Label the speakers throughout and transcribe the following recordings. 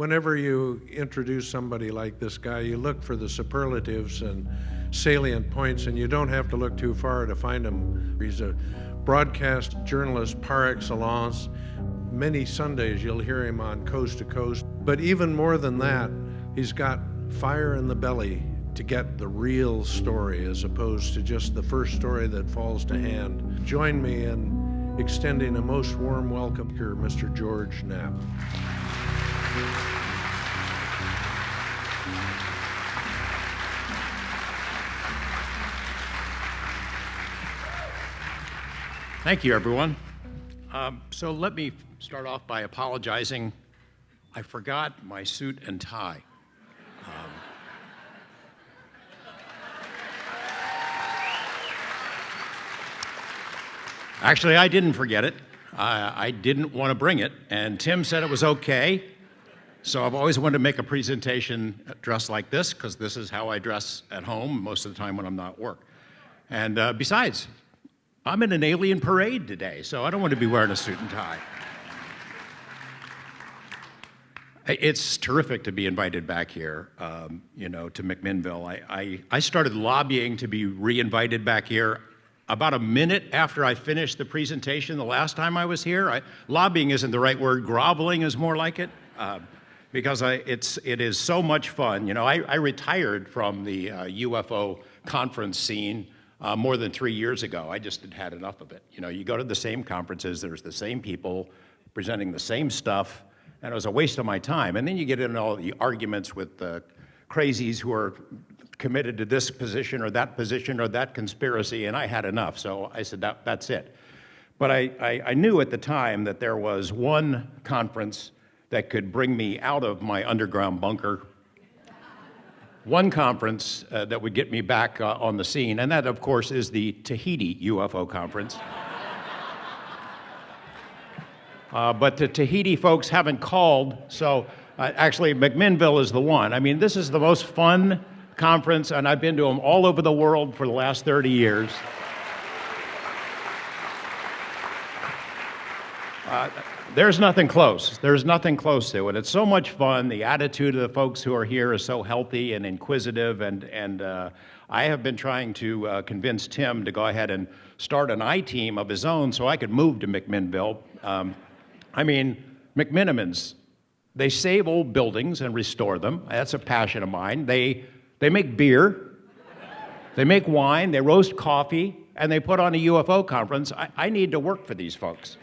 Speaker 1: Whenever you introduce somebody like this guy, you look for the superlatives and salient points, and you don't have to look too far to find him. He's a broadcast journalist par excellence. Many Sundays you'll hear him on Coast to Coast. But even more than that, he's got fire in the belly to get the real story as opposed to just the first story that falls to hand. Join me in extending a most warm welcome here, Mr. George Knapp.
Speaker 2: Thank you, everyone. So let me start off by apologizing. I forgot my suit and tie. Actually, I didn't forget it. I didn't want to bring it, and Tim said it was okay. So I've always wanted to make a presentation dressed like this, because this is how I dress at home most of the time when I'm not at work. And besides, I'm in an alien parade today, so I don't want to be wearing a suit and tie. It's terrific to be invited back here, to McMinnville. I started lobbying to be re-invited back here about a minute after I finished the presentation the last time I was here. Lobbying isn't the right word, groveling is more like it, because it is so much fun. I retired from the UFO conference scene more than 3 years ago. I just had enough of it. You go to the same conferences, there's the same people presenting the same stuff, and it was a waste of my time. And then you get into all the arguments with the crazies who are committed to this position or that conspiracy, and I had enough. So I said, that's it. But I knew at the time that there was one conference that could bring me out of my underground bunker, one conference that would get me back on the scene, and that, of course, is the Tahiti Ufo Conference. But the Tahiti folks haven't called, so actually McMinnville is the one. I mean, this is the most fun conference, and I've been to them all over the world for the last 30 years. There's nothing close. There's nothing close to it. It's so much fun. The attitude of the folks who are here is so healthy and inquisitive, and I have been trying to convince Tim to go ahead and start an I-team of his own so I could move to McMinnville. McMinimans, they save old buildings and restore them. That's a passion of mine. They make beer, they make wine, they roast coffee, and they put on a UFO conference. I need to work for these folks.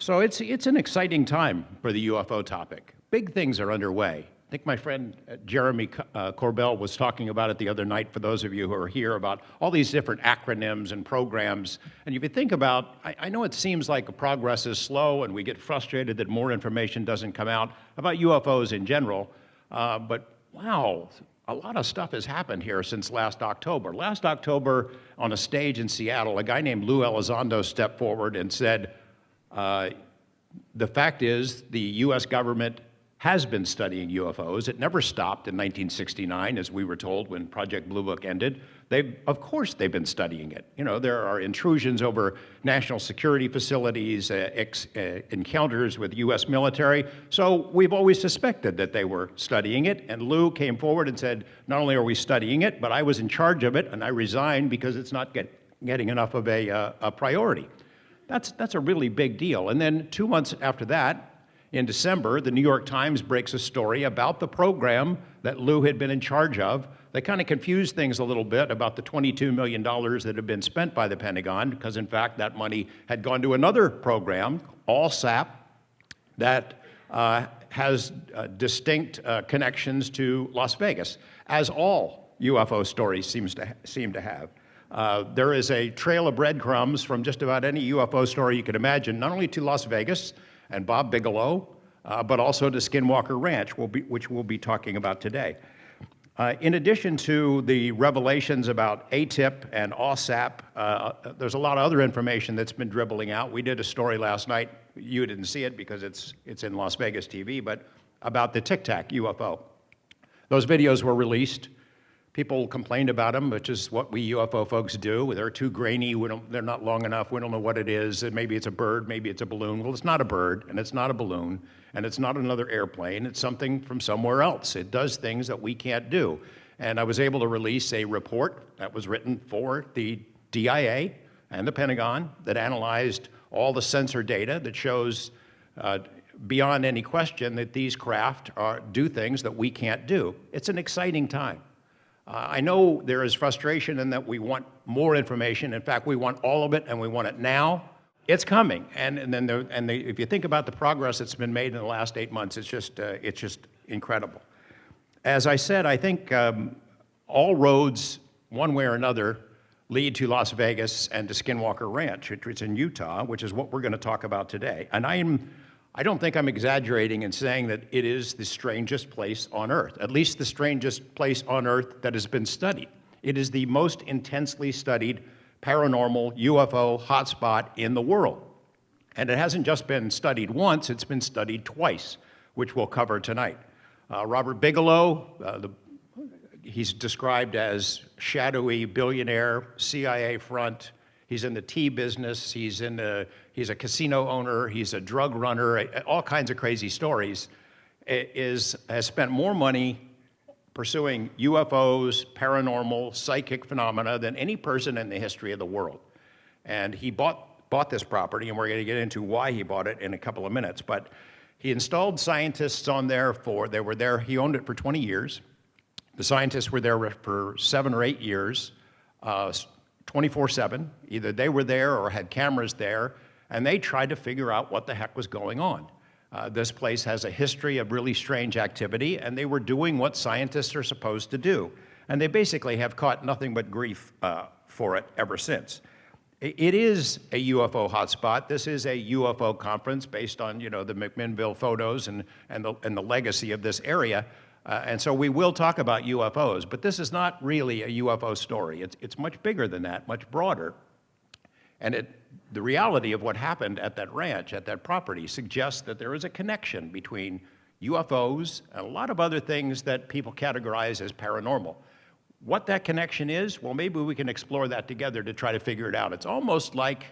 Speaker 2: So it's an exciting time for the UFO topic. Big things are underway. I think my friend Jeremy Corbell was talking about it the other night, for those of you who are here, about all these different acronyms and programs. And if you think about, I know it seems like progress is slow and we get frustrated that more information doesn't come out about UFOs in general, but wow, a lot of stuff has happened here since last October. Last October, on a stage in Seattle, a guy named Lou Elizondo stepped forward and said, the fact is the US government has been studying UFOs. It never stopped in 1969, as we were told when Project Blue Book ended. Of course they've been studying it. There are intrusions over national security facilities, encounters with US military, so we've always suspected that they were studying it, and Lou came forward and said, not only are we studying it, but I was in charge of it, and I resigned because it's not getting enough of a priority. That's a really big deal. And then 2 months after that, in December, the New York Times breaks a story about the program that Lou had been in charge of. They kind of confused things a little bit about the $22 million that had been spent by the Pentagon, because in fact that money had gone to another program, ALSAP, that has distinct connections to Las Vegas, as all UFO stories seem to have. There is a trail of breadcrumbs from just about any UFO story you could imagine, not only to Las Vegas and Bob Bigelow, but also to SKINWALKER Ranch, which we'll be talking about today. In addition to the revelations about ATIP and ALSAP, there's a lot of other information that's been dribbling out. We did a story last night, you didn't see it because it's in Las Vegas TV, but about the Tic Tac UFO. Those videos were released. People complained about them, which is what we UFO folks do. They're too grainy, they're not long enough, we don't know what it is, and maybe it's a bird, maybe it's a balloon. Well, it's not a bird, and it's not a balloon, and it's not another airplane, it's something from somewhere else. It does things that we can't do. And I was able to release a report that was written for the DIA and the Pentagon that analyzed all the sensor data that shows beyond any question that these craft do things that we can't do. It's an exciting time. I know there is frustration in that we want more information. In fact, we want all of it, and we want it now. It's coming, if you think about the progress that's been made in the last 8 months, it's just incredible. As I said, I think all roads, one way or another, lead to Las Vegas and to SKINWALKER Ranch, which is in Utah, which is what we're going to talk about today. And I don't think I'm exaggerating in saying that it is the strangest place on Earth, at least the strangest place on Earth that has been studied. It is the most intensely studied paranormal UFO hotspot in the world. And it hasn't just been studied once, it's been studied twice, which we'll cover tonight. Robert Bigelow, he's described as shadowy billionaire, CIA front. He's in the tea business, he's a casino owner, he's a drug runner, all kinds of crazy stories, has spent more money pursuing UFOs, paranormal, psychic phenomena than any person in the history of the world. And he bought this property, and we're going to get into why he bought it in a couple of minutes, but he installed scientists on there he owned it for 20 years. The scientists were there for 7 or 8 years, 24/7. Either they were there or had cameras there, and they tried to figure out what the heck was going on. This place has a history of really strange activity, and they were doing what scientists are supposed to do. And they basically have caught nothing but grief for it ever since. It is a UFO hotspot. This is a UFO conference based on, the McMinnville photos and the legacy of this area. And so we will talk about UFOs, but this is not really a UFO story. It's much bigger than that, much broader. And the reality of what happened at that ranch, at that property, suggests that there is a connection between UFOs and a lot of other things that people categorize as paranormal. What that connection is, well, maybe we can explore that together to try to figure it out. It's almost like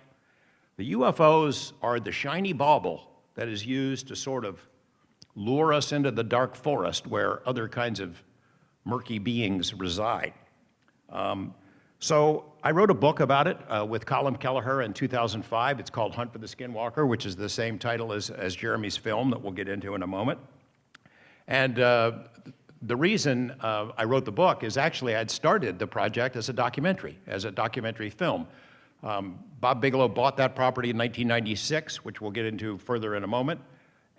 Speaker 2: the UFOs are the shiny bauble that is used to sort of lure us into the dark forest where other kinds of murky beings reside. So I wrote a book about it with Colin Kelleher in 2005. It's called Hunt for the Skinwalker, which is the same title as Jeremy's film that we'll get into in a moment. And the reason I wrote the book is actually I'd started the project as a documentary film. Bob Bigelow bought that property in 1996, which we'll get into further in a moment,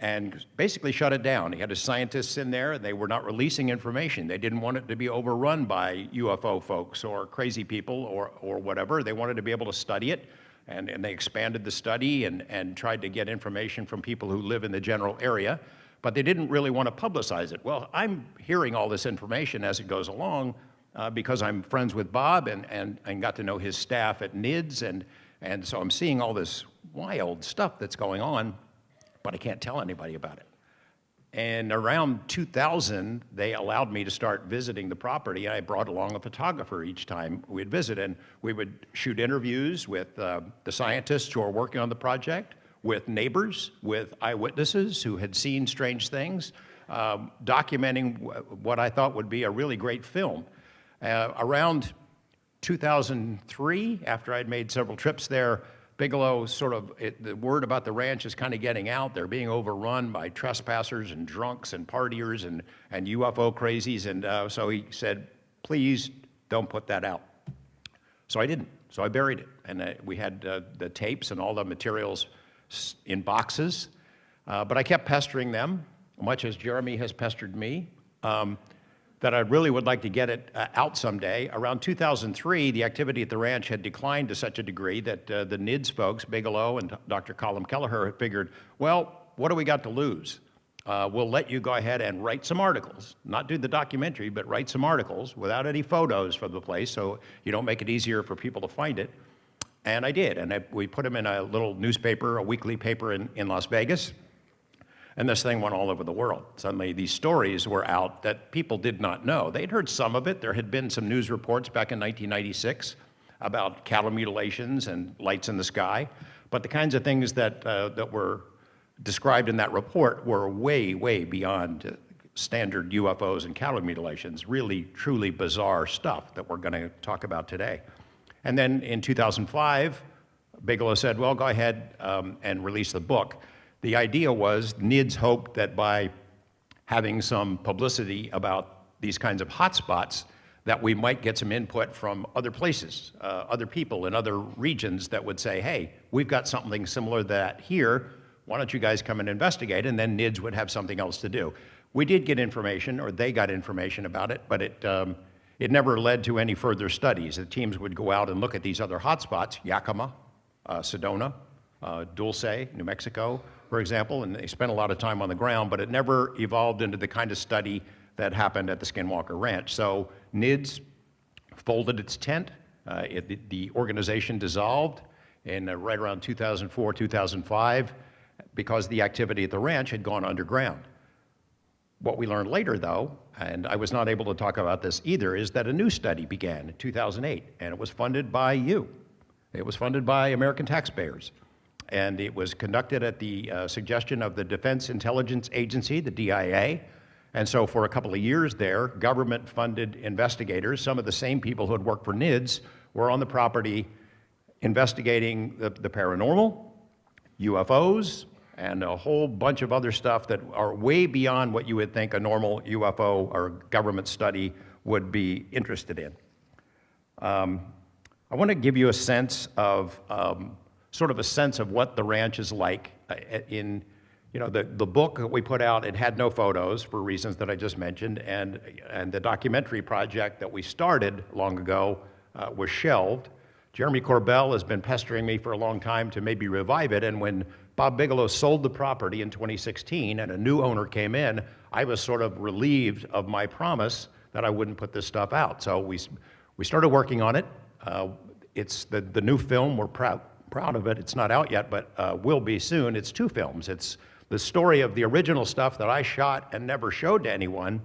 Speaker 2: and basically shut it down. He had his scientists in there, and they were not releasing information. They didn't want it to be overrun by UFO folks or crazy people or whatever. They wanted to be able to study it, and they expanded the study and tried to get information from people who live in the general area, but they didn't really want to publicize it. Well, I'm hearing all this information as it goes along because I'm friends with Bob and got to know his staff at NIDS, and so I'm seeing all this wild stuff that's going on, but I can't tell anybody about it. And around 2000, they allowed me to start visiting the property. I brought along a photographer each time we'd visit, and we would shoot interviews with the scientists who are working on the project, with neighbors, with eyewitnesses who had seen strange things, documenting what I thought would be a really great film. Around 2003, after I'd made several trips there, Bigelow the word about the ranch is kind of getting out. They're being overrun by trespassers and drunks and partiers and UFO crazies, and so he said, please don't put that out. So I didn't. So I buried it, and we had the tapes and all the materials in boxes, but I kept pestering them, much as Jeremy has pestered me, that I really would like to get it out someday. Around 2003, the activity at the ranch had declined to such a degree that the NIDS folks, Bigelow and Dr. Colin Kelleher, figured, well, what do we got to lose? We'll let you go ahead and write some articles, not do the documentary, but write some articles without any photos from the place so you don't make it easier for people to find it. And I did, and we put them in a little newspaper, a weekly paper in Las Vegas. And this thing went all over the world. Suddenly these stories were out that people did not know. They'd heard some of it. There had been some news reports back in 1996 about cattle mutilations and lights in the sky. But the kinds of things that were described in that report were way, way beyond standard UFOs and cattle mutilations, really, truly bizarre stuff that we're going to talk about today. And then in 2005, Bigelow said, well, go ahead and release the book. The idea was NIDS hoped that by having some publicity about these kinds of hotspots, that we might get some input from other places, other people in other regions that would say, hey, we've got something similar to that here. Why don't you guys come and investigate? And then NIDS would have something else to do. We did get information, or they got information about it, but it never led to any further studies. The teams would go out and look at these other hotspots, Yakima, Sedona, Dulce, New Mexico, for example, and they spent a lot of time on the ground, but it never evolved into the kind of study that happened at the SKINWALKER Ranch. So NIDS folded its tent. The organization dissolved in right around 2004, 2005, because the activity at the ranch had gone underground. What we learned later, though, and I was not able to talk about this either, is that a new study began in 2008, and it was funded by you. It was funded by American taxpayers. And it was conducted at the suggestion of the Defense Intelligence Agency, the DIA. And so for a couple of years there, government-funded investigators, some of the same people who had worked for NIDS, were on the property investigating the paranormal, UFOs, and a whole bunch of other stuff that are way beyond what you would think a normal UFO or government study would be interested in. I want to give you a sense of, sort of a sense of what the ranch is like. In, you know, the book that we put out, it had no photos for reasons that I just mentioned, and the documentary project that we started long ago was shelved. Jeremy Corbell has been pestering me for a long time to maybe revive it, and when Bob Bigelow sold the property in 2016 and a new owner came in, I was sort of relieved of my promise that I wouldn't put this stuff out. So we started working on it. It's the new film. We're proud of it. It's not out yet, but will be soon. It's 2 films. It's the story of the original stuff that I shot and never showed to anyone,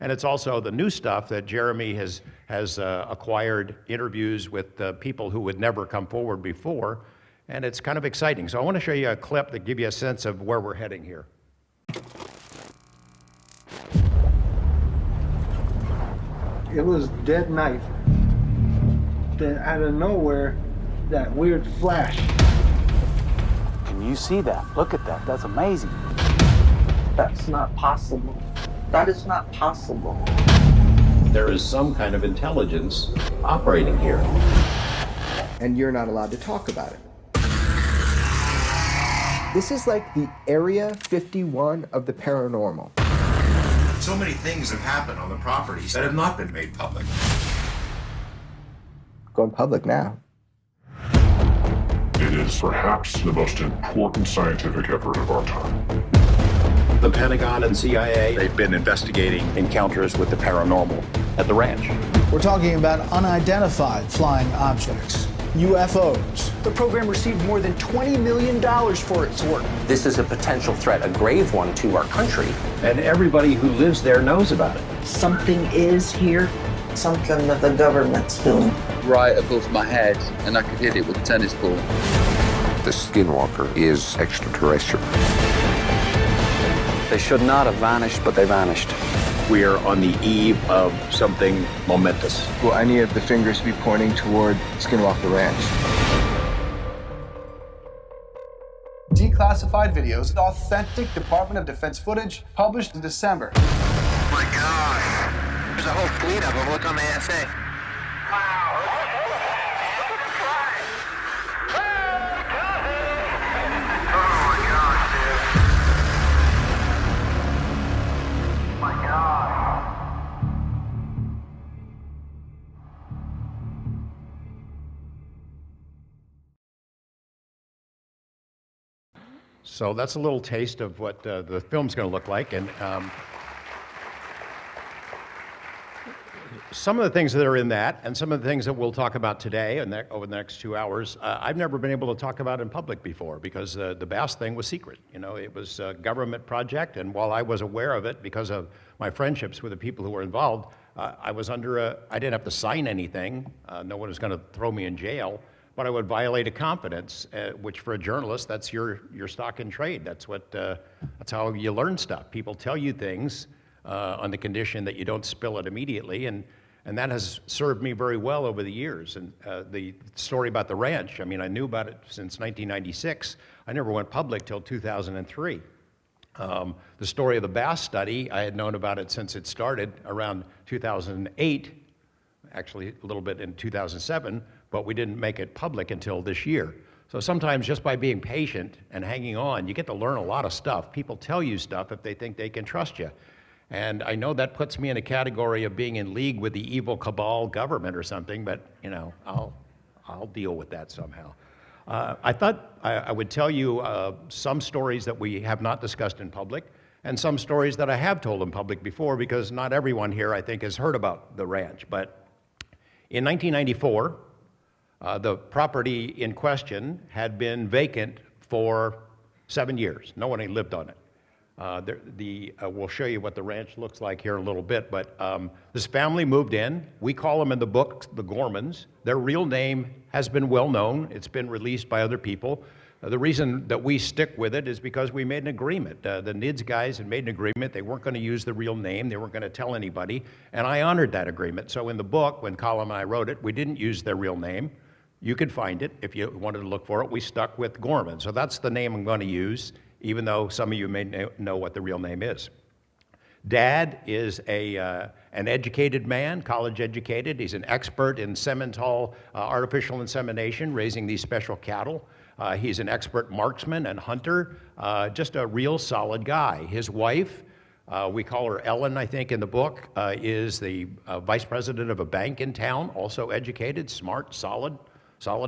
Speaker 2: and it's also the new stuff that Jeremy has acquired interviews with people who would never come forward before, and it's kind of exciting. So I want to show you a clip that give you a sense of where we're heading here.
Speaker 3: It was dead night. Then out of nowhere, that weird flash.
Speaker 4: Can you see that? Look at that. That's amazing.
Speaker 5: That's not possible. That is not possible.
Speaker 2: There is some kind of intelligence operating here.
Speaker 6: And you're not allowed to talk about it. This is like the Area 51 of the paranormal.
Speaker 7: So many things have happened on the properties that have not been made public.
Speaker 6: Going public now.
Speaker 8: It is perhaps the most important scientific effort of our time.
Speaker 2: The Pentagon and CIA,
Speaker 7: They've been investigating
Speaker 2: encounters with the paranormal at the ranch.
Speaker 9: We're talking about unidentified flying objects, UFOs.
Speaker 10: The program received more than $20 million for its work.
Speaker 11: This is a potential threat, a grave one to our country.
Speaker 2: And everybody who lives there knows about it.
Speaker 5: Something is here. Something that the government's doing.
Speaker 12: Right above my head, and I could hit it with a tennis ball.
Speaker 13: The Skinwalker is extraterrestrial.
Speaker 11: They should not have vanished, but they vanished.
Speaker 2: We are on the eve of something momentous.
Speaker 6: Well, I need the fingers to be pointing toward SKINWALKER Ranch.
Speaker 9: Declassified videos, authentic Department of Defense footage published in December.
Speaker 14: Oh my gosh. There's a whole fleet of them. Look on the ASA.
Speaker 2: So that's a little taste of what the film's going to look like. And some of the things that are in that, and some of the things that we'll talk about today and over the next 2 hours, I've never been able to talk about in public before because the Bass thing was secret. You know, it was a government project, and while I was aware of it because of my friendships with the people who were involved, I didn't have to sign anything. No one was going to throw me in jail, but I would violate a confidence, which for a journalist, that's your stock in trade. That's how you learn stuff. People tell you things on the condition that you don't spill it immediately, and that has served me very well over the years. And the story about the ranch, I mean, I knew about it since 1996. I never went public till 2003. The story of the Bass study, I had known about it since it started around 2008, actually a little bit in 2007, but we didn't make it public until this year. So sometimes just by being patient and hanging on, you get to learn a lot of stuff. People tell you stuff if they think they can trust you. And I know that puts me in a category of being in league with the evil cabal government or something, but you know, I'll deal with that somehow. I thought I would tell you some stories that we have not discussed in public, and some stories that I have told in public before, because not everyone here, I think, has heard about the ranch. But in 1994, the property in question had been vacant for 7 years. No one had lived on it. We'll show you what the ranch looks like here in a little bit, but this family moved in. We call them in the book the Gormans. Their real name has been well known. It's been released by other people. The reason that we stick with it is because we made an agreement. The NIDS guys had made an agreement. They weren't going to use the real name. They weren't going to tell anybody, and I honored that agreement. So in the book, when Colin and I wrote it, we didn't use their real name. You could find it if you wanted to look for it. We stuck with Gorman. So that's the name I'm going to use, even though some of you may know what the real name is. Dad is an educated man, college educated. He's an expert in Simmental artificial insemination, raising these special cattle. He's an expert marksman and hunter, just a real solid guy. His wife, we call her Ellen, I think, in the book, is the vice president of a bank in town, also educated, smart, solid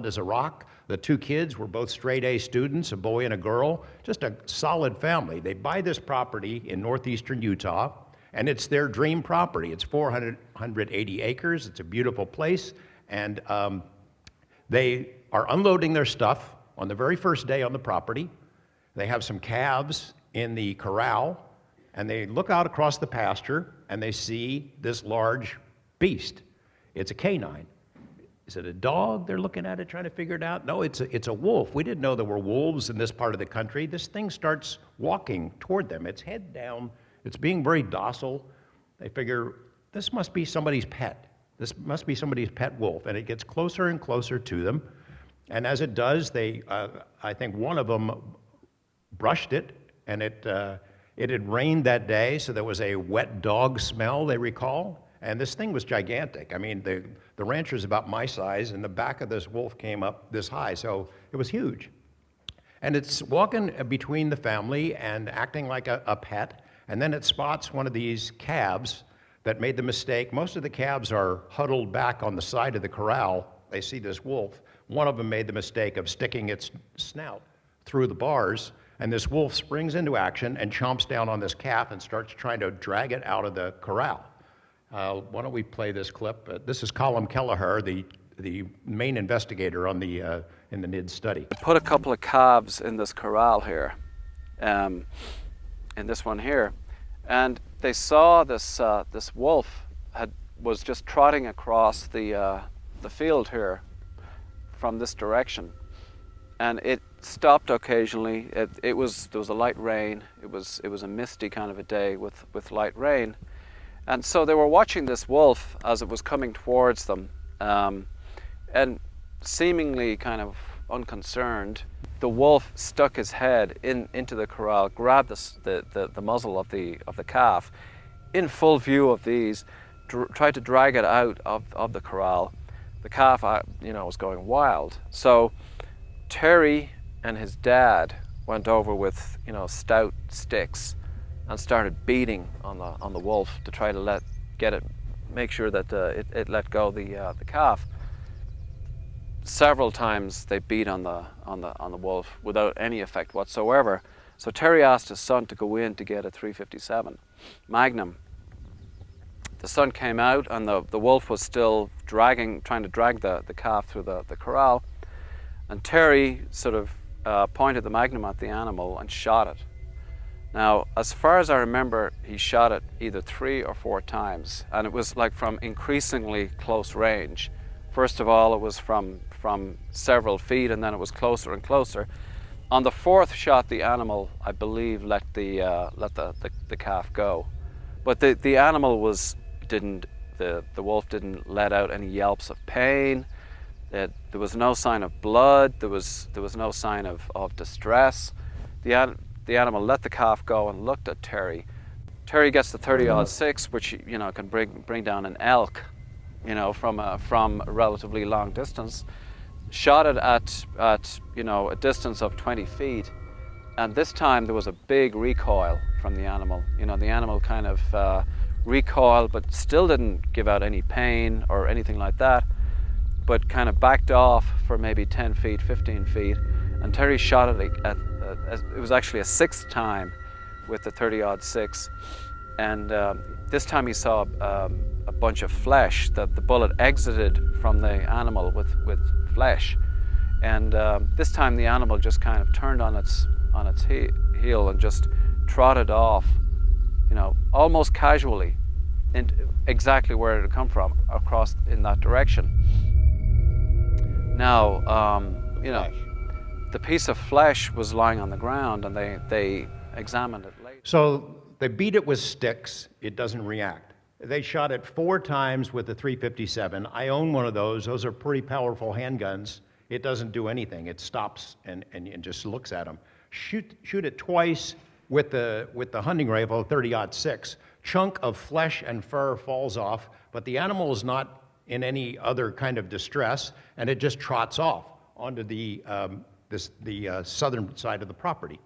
Speaker 2: as a rock. The two kids were both straight A students, a boy and a girl, just a solid family. They buy this property in northeastern Utah, and it's their dream property. It's 480 acres. It's a beautiful place, and they are unloading their stuff on the very first day on the property. They have some calves in the corral, and they look out across the pasture, and they see this large beast. It's a canine. Is it a dog? They're looking at it, trying to figure it out. No, it's a wolf. We didn't know there were wolves in this part of the country. This thing starts walking toward them. Its head down. It's being very docile. They figure, this must be somebody's pet. This must be somebody's pet wolf. And it gets closer and closer to them. And as it does, I think one of them brushed it, and it had rained that day, so there was a wet dog smell, they recall. And this thing was gigantic. I mean, the rancher's about my size, and the back of this wolf came up this high, so it was huge. And it's walking between the family and acting like a pet, and then it spots one of these calves that made the mistake. Most of the calves are huddled back on the side of the corral. They see this wolf. One of them made the mistake of sticking its snout through the bars, and this wolf springs into action and chomps down on this calf and starts trying to drag it out of the corral. Why don't we play this clip? This is Colin Kelleher, the main investigator on the in the NIDS study.
Speaker 11: I put a couple of calves in this corral here, in this one here, and they saw this this wolf was just trotting across the field here from this direction, and it stopped occasionally. There was a light rain. It was a misty kind of a day with light rain. And so they were watching this wolf as it was coming towards them, and seemingly kind of unconcerned, the wolf stuck his head into the corral, grabbed the muzzle of the calf, in full view of these, tried to drag it out of the corral. The calf, was going wild. So Terry and his dad went over with, stout sticks and started beating on the wolf to try to make sure that it let go the calf. Several times they beat on the wolf without any effect whatsoever. So Terry asked his son to go in to get a .357 Magnum the sun came out and the wolf was still trying to drag the calf through the corral. And Terry sort of pointed the magnum at the animal and shot it. Now, as far as I remember, he shot it either 3 or 4 times, and it was like from increasingly close range. First of all, it was from several feet, and then it was closer and closer. On the 4th shot, the animal, I believe, let the calf go, but the animal the wolf didn't let out any yelps of pain. There was no sign of blood. There was no sign of distress. The animal let the calf go and looked at Terry. Terry gets the 30-06, which can bring down an elk, from a relatively long distance. Shot it at a distance of 20 feet, and this time there was a big recoil from the animal. The animal kind of recoiled, but still didn't give out any pain or anything like that, but kind of backed off for maybe 10 feet, 15 feet, and Terry shot it it was actually a 6th time with the 30-06, and this time he saw a bunch of flesh. That the bullet exited from the animal with flesh, and this time the animal just kind of turned on its heel and just trotted off, almost casually, into exactly where it had come from, across in that direction. Now, the piece of flesh was lying on the ground, and they examined it later.
Speaker 2: So they beat it with sticks. It doesn't react. They shot it 4 times with the 357. I own one of those. Those are pretty powerful handguns. It doesn't do anything. It stops and just looks at them. Shoot it twice with the hunting rifle, 30-06. Chunk of flesh and fur falls off, but the animal is not in any other kind of distress, and it just trots off onto the southern side of the property.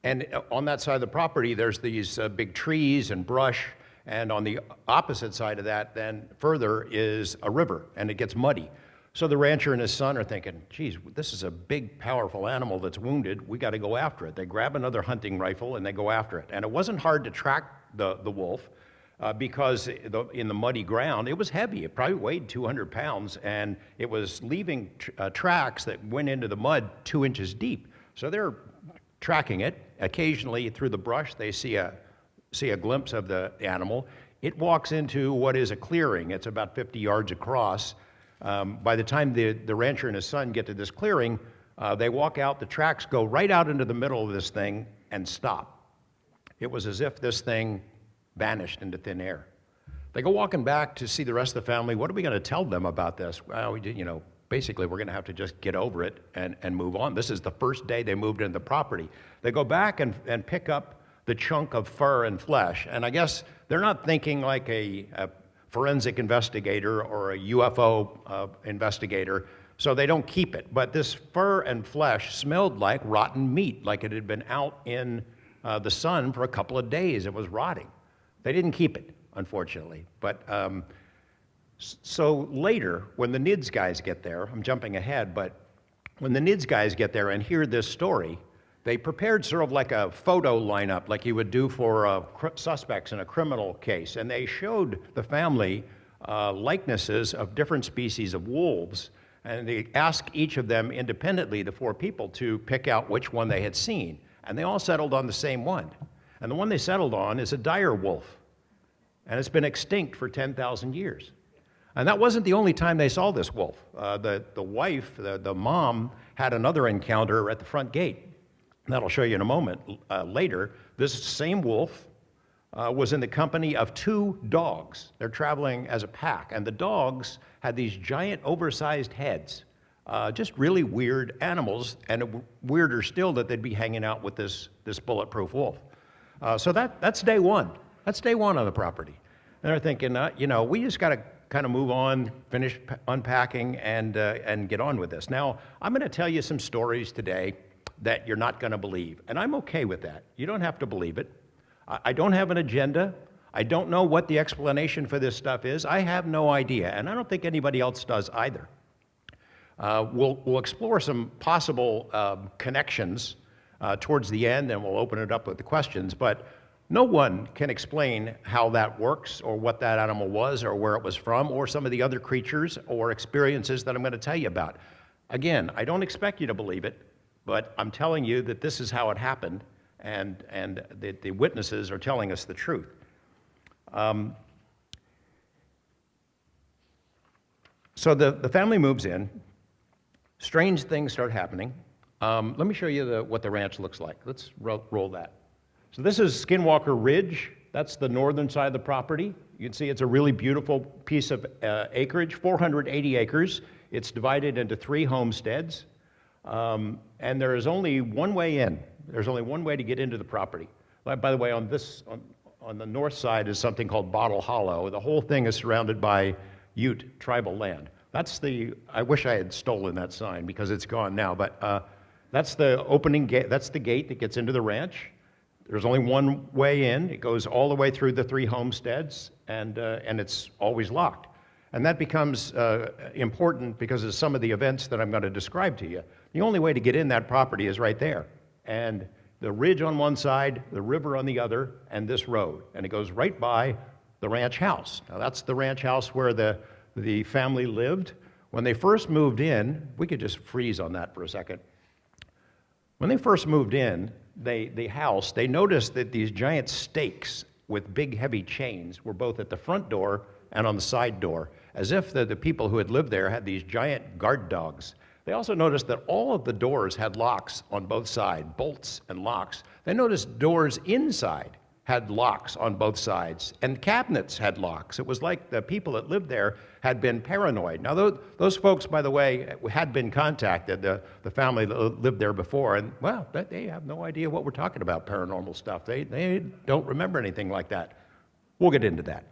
Speaker 2: And on that side of the property, there's these big trees and brush, and on the opposite side of that, then further, is a river, and it gets muddy. So the rancher and his son are thinking, geez, this is a big, powerful animal that's wounded. We got to go after it. They grab another hunting rifle, and they go after it. And it wasn't hard to track the wolf, because in the muddy ground, it was heavy. It probably weighed 200 pounds, and it was leaving tracks that went into the mud 2 inches deep. So they're tracking it. Occasionally, through the brush, they see a glimpse of the animal. It walks into what is a clearing. It's about 50 yards across. By the time the rancher and his son get to this clearing, they walk out. The tracks go right out into the middle of this thing and stop. It was as if this thing vanished into thin air. They go walking back to see the rest of the family. What are we going to tell them about this? Well, basically we're going to have to just get over it and move on. This is the first day they moved into the property. They go back and pick up the chunk of fur and flesh, and I guess they're not thinking like a forensic investigator or a UFO investigator, so they don't keep it. But this fur and flesh smelled like rotten meat, like it had been out in the sun for a couple of days. It was rotting. They didn't keep it, unfortunately. But so later, when the NIDS guys get there, I'm jumping ahead, but when the NIDS guys get there and hear this story, they prepared sort of like a photo lineup, like you would do for suspects in a criminal case. And they showed the family likenesses of different species of wolves. And they asked each of them independently, the 4 people, to pick out which one they had seen. And they all settled on the same one. And the one they settled on is a dire wolf. And it's been extinct for 10,000 years. And that wasn't the only time they saw this wolf. The wife, the mom, had another encounter at the front gate. And that'll show you in a moment later. This same wolf was in the company of 2 dogs. They're traveling as a pack. And the dogs had these giant oversized heads. Just really weird animals, and weirder still that they'd be hanging out with this bulletproof wolf. So that's day one. That's day one on the property. And they're thinking, we just got to kind of move on, finish unpacking, and get on with this. Now, I'm going to tell you some stories today that you're not going to believe, and I'm okay with that. You don't have to believe it. I don't have an agenda. I don't know what the explanation for this stuff is. I have no idea, and I don't think anybody else does either. We'll explore some possible connections towards the end, and we'll open it up with the questions. But No one can explain how that works or what that animal was or where it was from or some of the other creatures or experiences that I'm going to tell you about. Again, I don't expect you to believe it, but I'm telling you that this is how it happened, and the witnesses are telling us the truth. So the family moves in. Strange things start happening. Let me show you what the ranch looks like. Let's roll that. So this is Skinwalker Ridge. That's the northern side of the property. You can see it's a really beautiful piece of acreage, 480 acres. It's divided into 3 homesteads. And there is only one way in. There's only one way to get into the property. By the way, on the north side is something called Bottle Hollow. The whole thing is surrounded by Ute tribal land. I wish I had stolen that sign because it's gone now, but that's the opening gate. That's the gate that gets into the ranch. There's only one way in. It goes all the way through the 3 homesteads, and it's always locked. And that becomes important because of some of the events that I'm going to describe to you. The only way to get in that property is right there. And the ridge on one side, the river on the other, and this road. And it goes right by the ranch house. Now that's the ranch house where the family lived. When they first moved in, we could just freeze on that for a second. When they first moved in, they noticed that these giant stakes with big heavy chains were both at the front door and on the side door, as if the people who had lived there had these giant guard dogs. They also noticed that all of the doors had locks on both sides, bolts and locks. They noticed doors inside had locks on both sides, and cabinets had locks. It was like the people that lived there had been paranoid. Now, those folks, by the way, had been contacted, the family that lived there before, and, well, they have no idea what we're talking about, paranormal stuff. They don't remember anything like that. We'll get into that.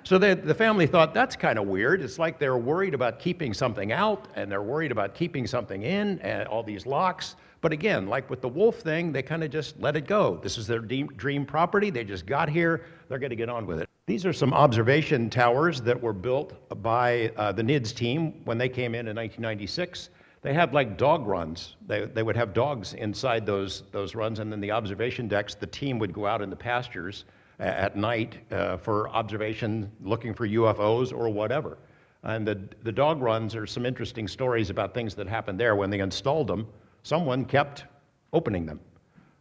Speaker 2: So the family thought, that's kind of weird. It's like they're worried about keeping something out, and they're worried about keeping something in, and all these locks. But again, like with the wolf thing, they kind of just let it go. This is their dream property. They just got here. They're going to get on with it. These are some observation towers that were built by the NIDS team when they came in 1996. They had like dog runs. They would have dogs inside those runs, and then the observation decks, the team would go out in the pastures at night for observation, looking for UFOs or whatever. And the dog runs are some interesting stories about things that happened there. When they installed them, someone kept opening them.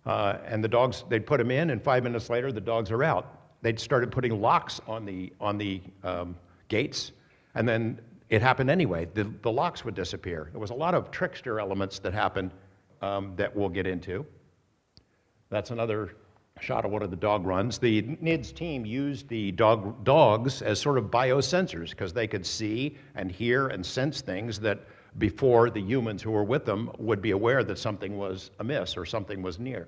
Speaker 2: And the dogs, they'd put them in, and 5 minutes later, the dogs are out. They'd started putting locks on the gates, and then it happened anyway. The locks would disappear. There was a lot of trickster elements that happened that we'll get into. That's another shot of one of the dog runs. The NIDS team used the dogs as sort of biosensors because they could see and hear and sense things that before the humans who were with them would be aware that something was amiss or something was near.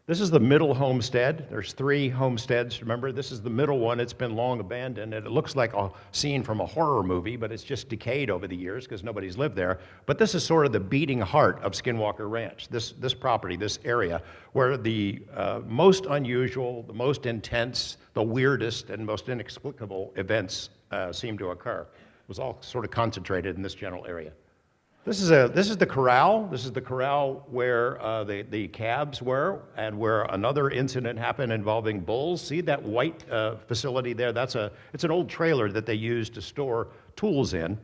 Speaker 2: This is the Middle Homestead. There's 3 homesteads. Remember, this is the middle one. It's been long abandoned, and it looks like a scene from a horror movie, but it's just decayed over the years because nobody's lived there. But this is sort of the beating heart of Skinwalker Ranch, this property, this area, where the most unusual, the most intense, the weirdest, and most inexplicable events seem to occur. It was all sort of concentrated in this general area. This is the corral. This is the corral where the calves were, and where another incident happened involving bulls. See that white facility there? It's an old trailer that they used to store tools in,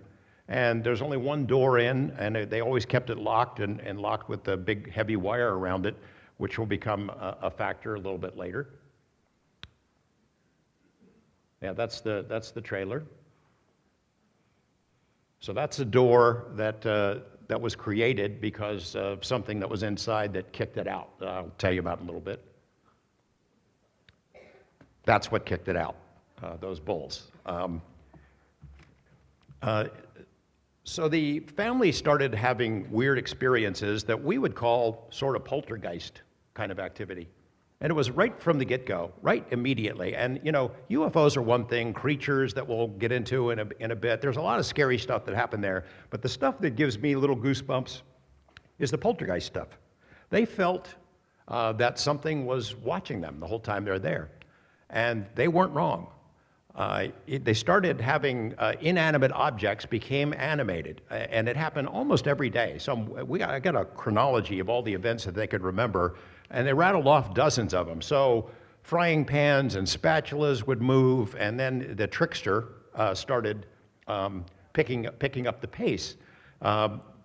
Speaker 2: and there's only one door in, and they always kept it locked and locked with the big heavy wire around it, which will become a factor a little bit later. Yeah, that's the trailer. So that's a door that was created because of something that was inside that kicked it out. I'll tell you about in a little bit. That's what kicked it out, those bulls. So the family started having weird experiences that we would call sort of poltergeist kind of activity. And it was right from the get-go, right immediately. And, you know, UFOs are one thing, creatures that we'll get into in a bit. There's a lot of scary stuff that happened there. But the stuff that gives me little goosebumps is the poltergeist stuff. They felt that something was watching them the whole time they're there. And they weren't wrong. they started having inanimate objects became animated, and it happened almost every day. I got a chronology of all the events that they could remember, and they rattled off dozens of them. So frying pans and spatulas would move, and then the trickster started picking up the pace.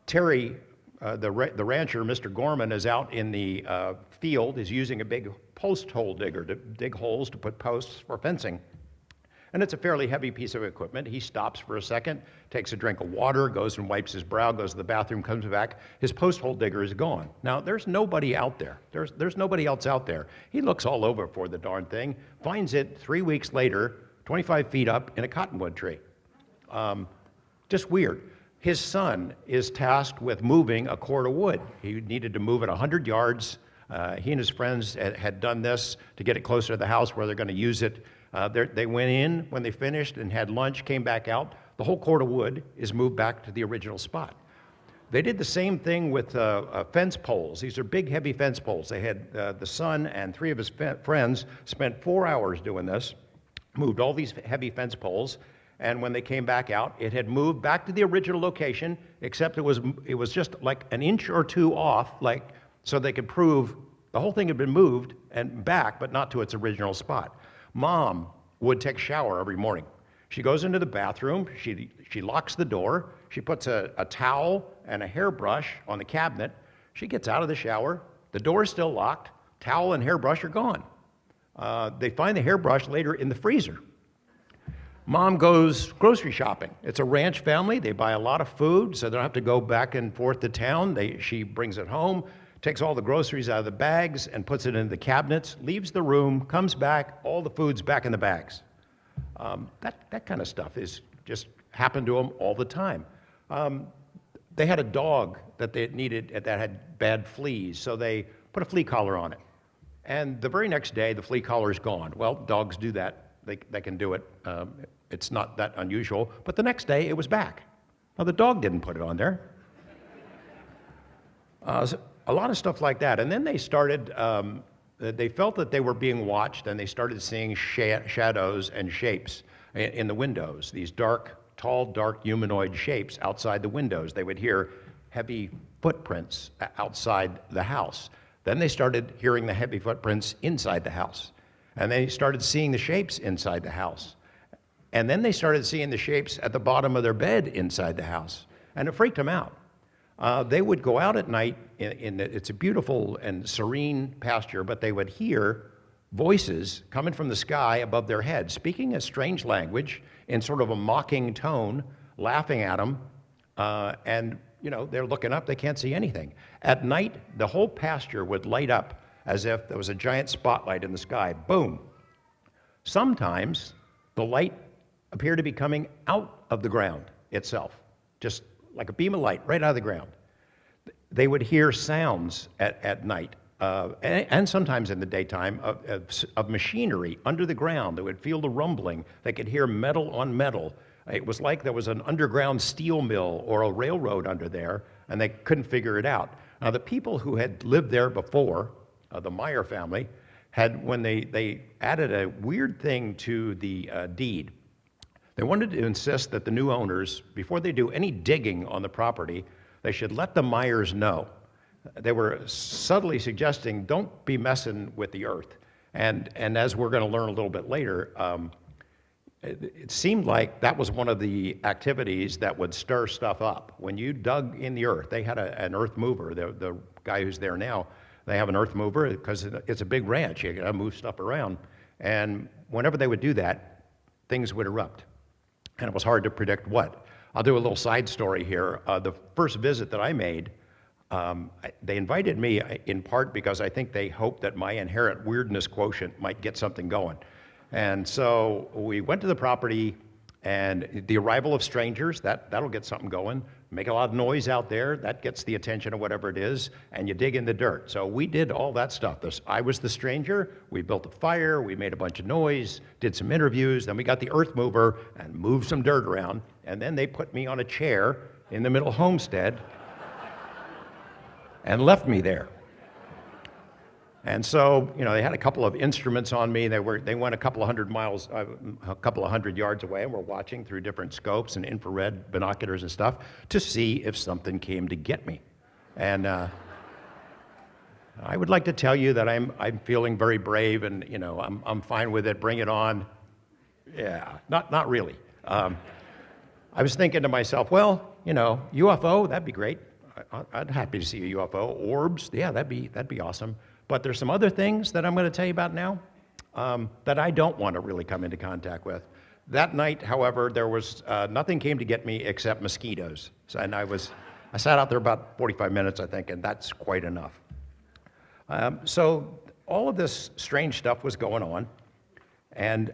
Speaker 2: Terry, the rancher, Mr. Gorman, is out in the field, is using a big post hole digger to dig holes to put posts for fencing. And it's a fairly heavy piece of equipment. He stops for a second, takes a drink of water, goes and wipes his brow, goes to the bathroom, comes back. His post hole digger is gone. Now, there's nobody out there. There's nobody else out there. He looks all over for the darn thing, finds it 3 weeks later, 25 feet up in a cottonwood tree. Just weird. His son is tasked with moving a cord of wood. He needed to move it 100 yards. He and his friends had done this to get it closer to the house where they're going to use it. They went in when they finished and had lunch, came back out. The whole cord of wood is moved back to the original spot. They did the same thing with fence poles. These are big, heavy fence poles. They had the son and 3 of his friends spent 4 hours doing this, moved all these heavy fence poles, and when they came back out, it had moved back to the original location, except it was just like an inch or 2 off, so they could prove the whole thing had been moved and back, but not to its original spot. Mom would take a shower every morning. She goes into the bathroom, she locks the door, she puts a towel and a hairbrush on the cabinet. She gets out of the shower, the door is still locked, towel and hairbrush are gone. They find the hairbrush later in the freezer. Mom goes grocery shopping. It's a ranch family, they buy a lot of food, so they don't have to go back and forth to town. She brings it home, takes all the groceries out of the bags and puts it in the cabinets, leaves the room, comes back, all the food's back in the bags. That kind of stuff is just happened to them all the time. They had a dog that they needed that had bad fleas, so they put a flea collar on it. And the very next day, the flea collar is gone. Well, dogs do that. They can do it. It's not that unusual. But the next day, it was back. Now, the dog didn't put it on there. A lot of stuff like that. And then they started, they felt that they were being watched, and they started seeing shadows and shapes in the windows, these tall, dark humanoid shapes outside the windows. They would hear heavy footprints outside the house. Then they started hearing the heavy footprints inside the house. And they started seeing the shapes inside the house. And then they started seeing the shapes at the bottom of their bed inside the house. And it freaked them out. They would go out at night, it's a beautiful and serene pasture, but they would hear voices coming from the sky above their heads, speaking a strange language in sort of a mocking tone, laughing at them, and they're looking up, they can't see anything. At night, the whole pasture would light up as if there was a giant spotlight in the sky, boom. Sometimes the light appeared to be coming out of the ground itself, just like a beam of light right out of the ground. They would hear sounds at night, and sometimes in the daytime, of machinery under the ground. They would feel the rumbling. They could hear metal on metal. It was like there was an underground steel mill or a railroad under there, and they couldn't figure it out. Now, the people who had lived there before, the Meyer family, when they added a weird thing to the deed. They wanted to insist that the new owners, before they do any digging on the property, they should let the Meyers know. They were subtly suggesting, don't be messing with the earth. And as we're going to learn a little bit later, it seemed like that was one of the activities that would stir stuff up. When you dug in the earth, they had an earth mover. The guy who's there now, they have an earth mover because it's a big ranch. You got to move stuff around. And whenever they would do that, things would erupt. And it was hard to predict what. I'll do a little side story here. The first visit that I made, they invited me in part because I think they hoped that my inherent weirdness quotient might get something going. And so we went to the property, and the arrival of strangers, that'll get something going. Make a lot of noise out there, that gets the attention of whatever it is, and you dig in the dirt. So we did all that stuff. I was the stranger, we built a fire, we made a bunch of noise, did some interviews, then we got the earth mover and moved some dirt around, and then they put me on a chair in the Middle Homestead and left me there. And so, they had a couple of instruments on me. They went a couple of hundred miles, a couple of hundred yards away, and were watching through different scopes and infrared binoculars and stuff to see if something came to get me. And I would like to tell you that I'm feeling very brave, and I'm fine with it. Bring it on. Yeah, not really. I was thinking to myself, well, UFO, that'd be great. I'd happy to see a UFO. Orbs, yeah, that'd be awesome. But there's some other things that I'm going to tell you about now that I don't want to really come into contact with. That night, however, there was nothing came to get me except mosquitoes. And I sat out there about 45 minutes, I think, and that's quite enough. So all of this strange stuff was going on, and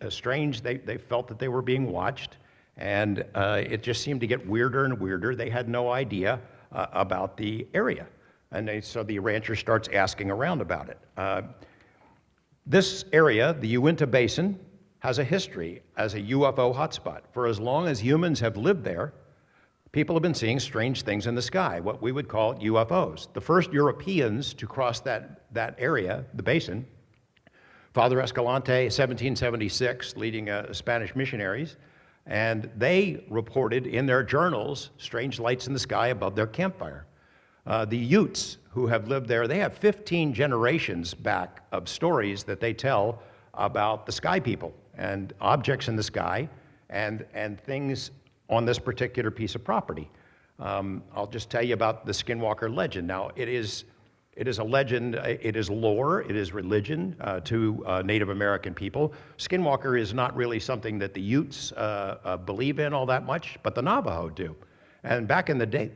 Speaker 2: strange, they felt that they were being watched, and it just seemed to get weirder and weirder. They had no idea about the area. And so the rancher starts asking around about it. This area, the Uinta Basin, has a history as a UFO hotspot. For as long as humans have lived there, people have been seeing strange things in the sky, what we would call UFOs. The first Europeans to cross that area, the basin, Father Escalante, 1776, leading Spanish missionaries, and they reported in their journals strange lights in the sky above their campfire. The Utes who have lived there, they have 15 generations back of stories that they tell about the sky people and objects in the sky and things on this particular piece of property. I'll just tell you about the Skinwalker legend. Now, it is a legend, it is lore, it is religion to Native American people. Skinwalker is not really something that the Utes believe in all that much, but the Navajo do. And back in the day,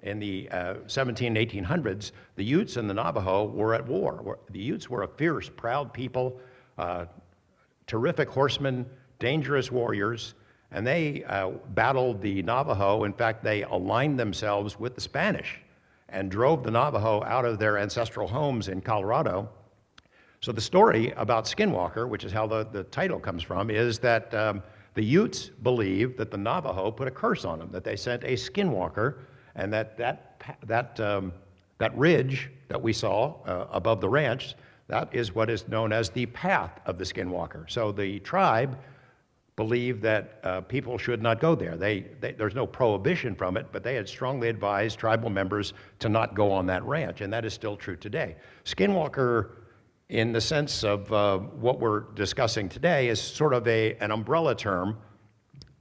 Speaker 2: in the 17, 1800s, the Utes and the Navajo were at war. The Utes were a fierce, proud people, terrific horsemen, dangerous warriors, and they battled the Navajo. In fact, they aligned themselves with the Spanish and drove the Navajo out of their ancestral homes in Colorado. So the story about Skinwalker, which is how the title comes from, is that the Utes believe that the Navajo put a curse on them, that they sent a Skinwalker, and that ridge that we saw above the ranch, that is what is known as the path of the Skinwalker. So the tribe believed that people should not go there. There's no prohibition from it, but they had strongly advised tribal members to not go on that ranch, and that is still true today. Skinwalker, in the sense of what we're discussing today, is sort of an umbrella term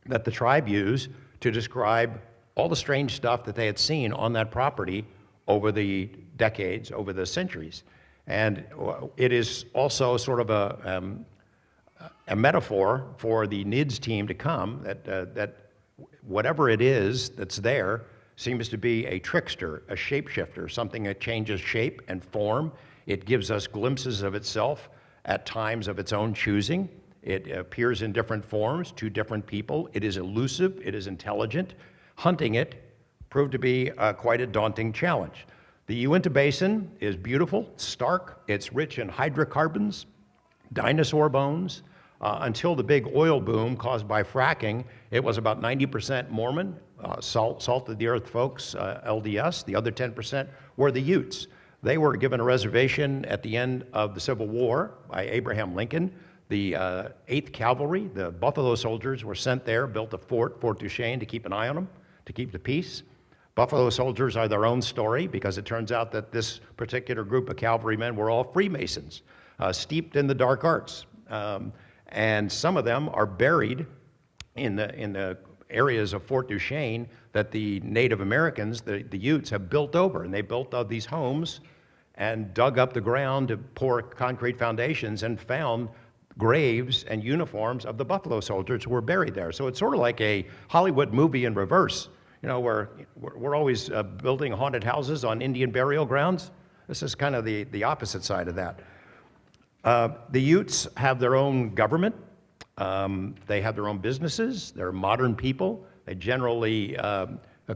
Speaker 2: that the tribe used to describe all the strange stuff that they had seen on that property over the decades, over the centuries. And it is also sort of a metaphor for the NIDS team to come, that whatever it is that's there seems to be a trickster, a shapeshifter, something that changes shape and form. It gives us glimpses of itself at times of its own choosing. It appears in different forms to different people. It is elusive, it is intelligent. Hunting it proved to be quite a daunting challenge. The Uinta Basin is beautiful, stark, it's rich in hydrocarbons, dinosaur bones. Until the big oil boom caused by fracking, it was about 90% Mormon, salt of the earth folks, LDS. The other 10% were the Utes. They were given a reservation at the end of the Civil War by Abraham Lincoln. The 8th Cavalry, the Buffalo soldiers, were sent there, built a fort, Fort Duchesne, to keep an eye on them, to keep the peace. Buffalo soldiers are their own story, because it turns out that this particular group of cavalrymen were all Freemasons, steeped in the dark arts. And some of them are buried in the areas of Fort Duchesne that the Native Americans, the Utes, have built over. And they built these homes and dug up the ground to pour concrete foundations and found graves and uniforms of the Buffalo soldiers who were buried there. So it's sort of like a Hollywood movie in reverse, where we're always building haunted houses on Indian burial grounds. This is kind of the opposite side of that. The Utes have their own government. They have their own businesses. They're modern people. They generally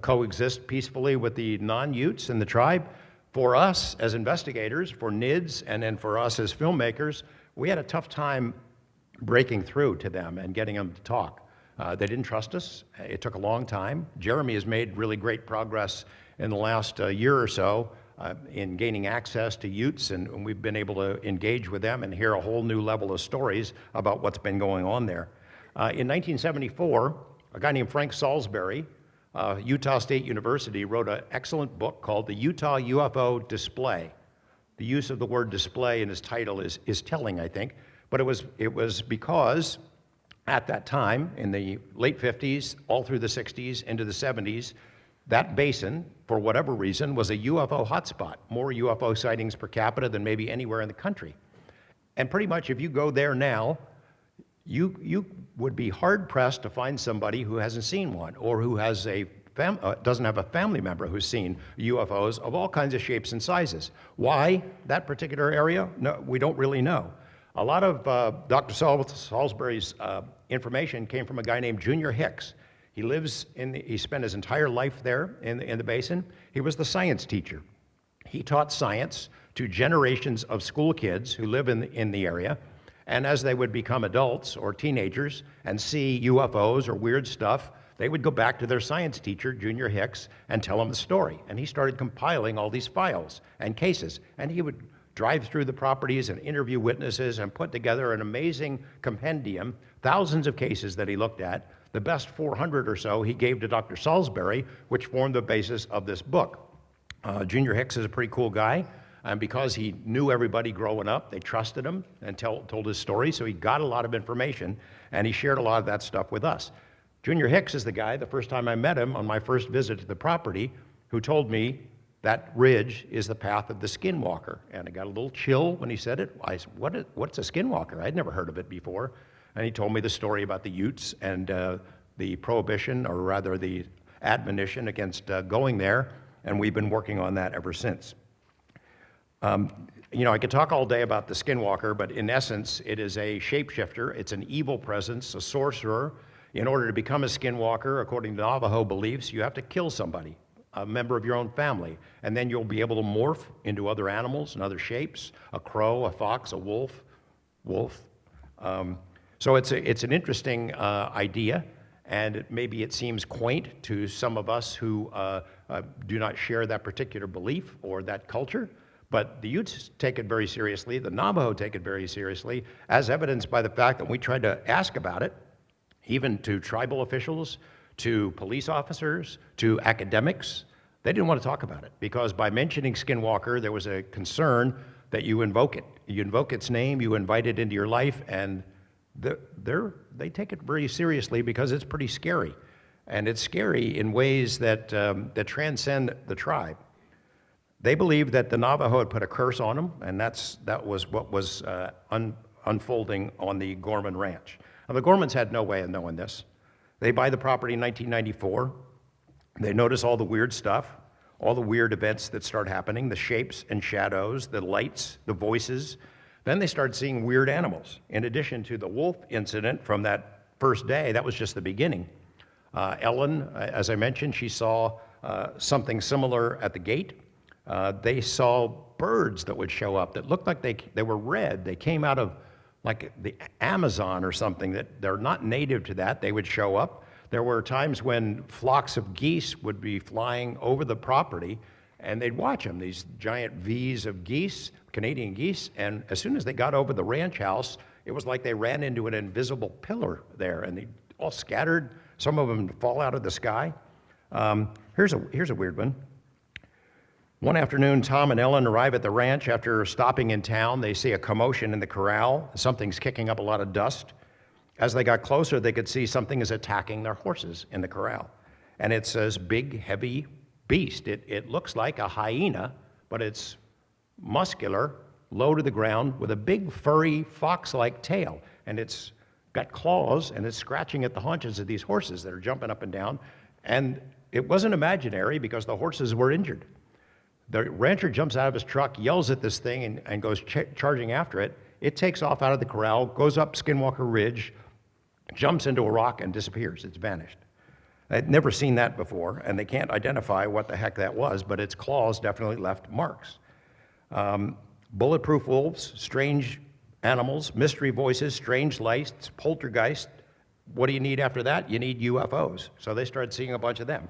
Speaker 2: coexist peacefully with the non-Utes in the tribe. For us as investigators, for NIDS, and then for us as filmmakers, we had a tough time breaking through to them and getting them to talk. They didn't trust us. It took a long time. Jeremy has made really great progress in the last year or so, in gaining access to Utes, and we've been able to engage with them and hear a whole new level of stories about what's been going on there. In 1974, a guy named Frank Salisbury, Utah State University, wrote an excellent book called The Utah UFO Display. The use of the word display in his title is telling, I think, but it was because at that time, in the late 50s, all through the 60s, into the 70s, that basin, for whatever reason, was a UFO hotspot. More UFO sightings per capita than maybe anywhere in the country. And pretty much if you go there now, you would be hard-pressed to find somebody who hasn't seen one, or who has doesn't have a family member who's seen UFOs of all kinds of shapes and sizes. Why that particular area? No, we don't really know. A lot of Dr. Salisbury's information came from a guy named Junior Hicks. He spent his entire life there in the basin. He was the science teacher. He taught science to generations of school kids who live in the area. And as they would become adults or teenagers and see UFOs or weird stuff, they would go back to their science teacher, Junior Hicks, and tell him the story. And he started compiling all these files and cases. And he would drive through the properties and interview witnesses and put together an amazing compendium, thousands of cases that he looked at. The best 400 or so he gave to Dr. Salisbury, which formed the basis of this book. Junior Hicks is a pretty cool guy, and because he knew everybody growing up, they trusted him and told his story, so he got a lot of information, and he shared a lot of that stuff with us. Junior Hicks is the guy, the first time I met him on my first visit to the property, who told me that ridge is the path of the Skinwalker. And I got a little chill when he said it. I said, what's a Skinwalker? I'd never heard of it before. And he told me the story about the Utes and the prohibition, or rather the admonition against going there, and we've been working on that ever since. I could talk all day about the Skinwalker, but in essence, it is a shapeshifter. It's an evil presence, a sorcerer. In order to become a Skinwalker, according to Navajo beliefs, you have to kill somebody, a member of your own family, and then you'll be able to morph into other animals and other shapes, a crow, a fox, a wolf. So it's an interesting idea, and maybe it seems quaint to some of us who do not share that particular belief or that culture, but the Utes take it very seriously, the Navajo take it very seriously, as evidenced by the fact that we tried to ask about it, even to tribal officials, to police officers, to academics. They didn't want to talk about it, because by mentioning Skinwalker, there was a concern that you invoke it. You invoke its name, you invite it into your life, and they take it very seriously because it's pretty scary. And it's scary in ways that transcend the tribe. They believe that the Navajo had put a curse on them, and that was what was unfolding on the Gorman Ranch. Now, the Gormans had no way of knowing this. They buy the property in 1994. They notice all the weird stuff, all the weird events that start happening, the shapes and shadows, the lights, the voices. Then they start seeing weird animals. In addition to the wolf incident from that first day, that was just the beginning. Ellen, as I mentioned, she saw something similar at the gate. They saw birds that would show up that looked like they were red. They came out of like the Amazon or something, that they're not native to that. They would show up. There were times when flocks of geese would be flying over the property, and they'd watch them, these giant V's of geese, Canadian geese, and as soon as they got over the ranch house, it was like they ran into an invisible pillar there, and they all scattered. Some of them fall out of the sky. Here's a weird one. One afternoon, Tom and Ellen arrive at the ranch after stopping in town. They see a commotion in the corral. Something's kicking up a lot of dust. As they got closer, they could see something is attacking their horses in the corral. And it's this big, heavy beast. It looks like a hyena, but it's muscular, low to the ground, with a big, furry, fox-like tail. And it's got claws, and it's scratching at the haunches of these horses that are jumping up and down. And it wasn't imaginary, because the horses were injured. The rancher jumps out of his truck, yells at this thing, and goes charging after it. It takes off out of the corral, goes up Skinwalker Ridge, jumps into a rock, and disappears. It's vanished. I'd never seen that before, and they can't identify what the heck that was, but its claws definitely left marks. Bulletproof wolves, strange animals, mystery voices, strange lights, poltergeist. What do you need after that? You need UFOs. So they started seeing a bunch of them.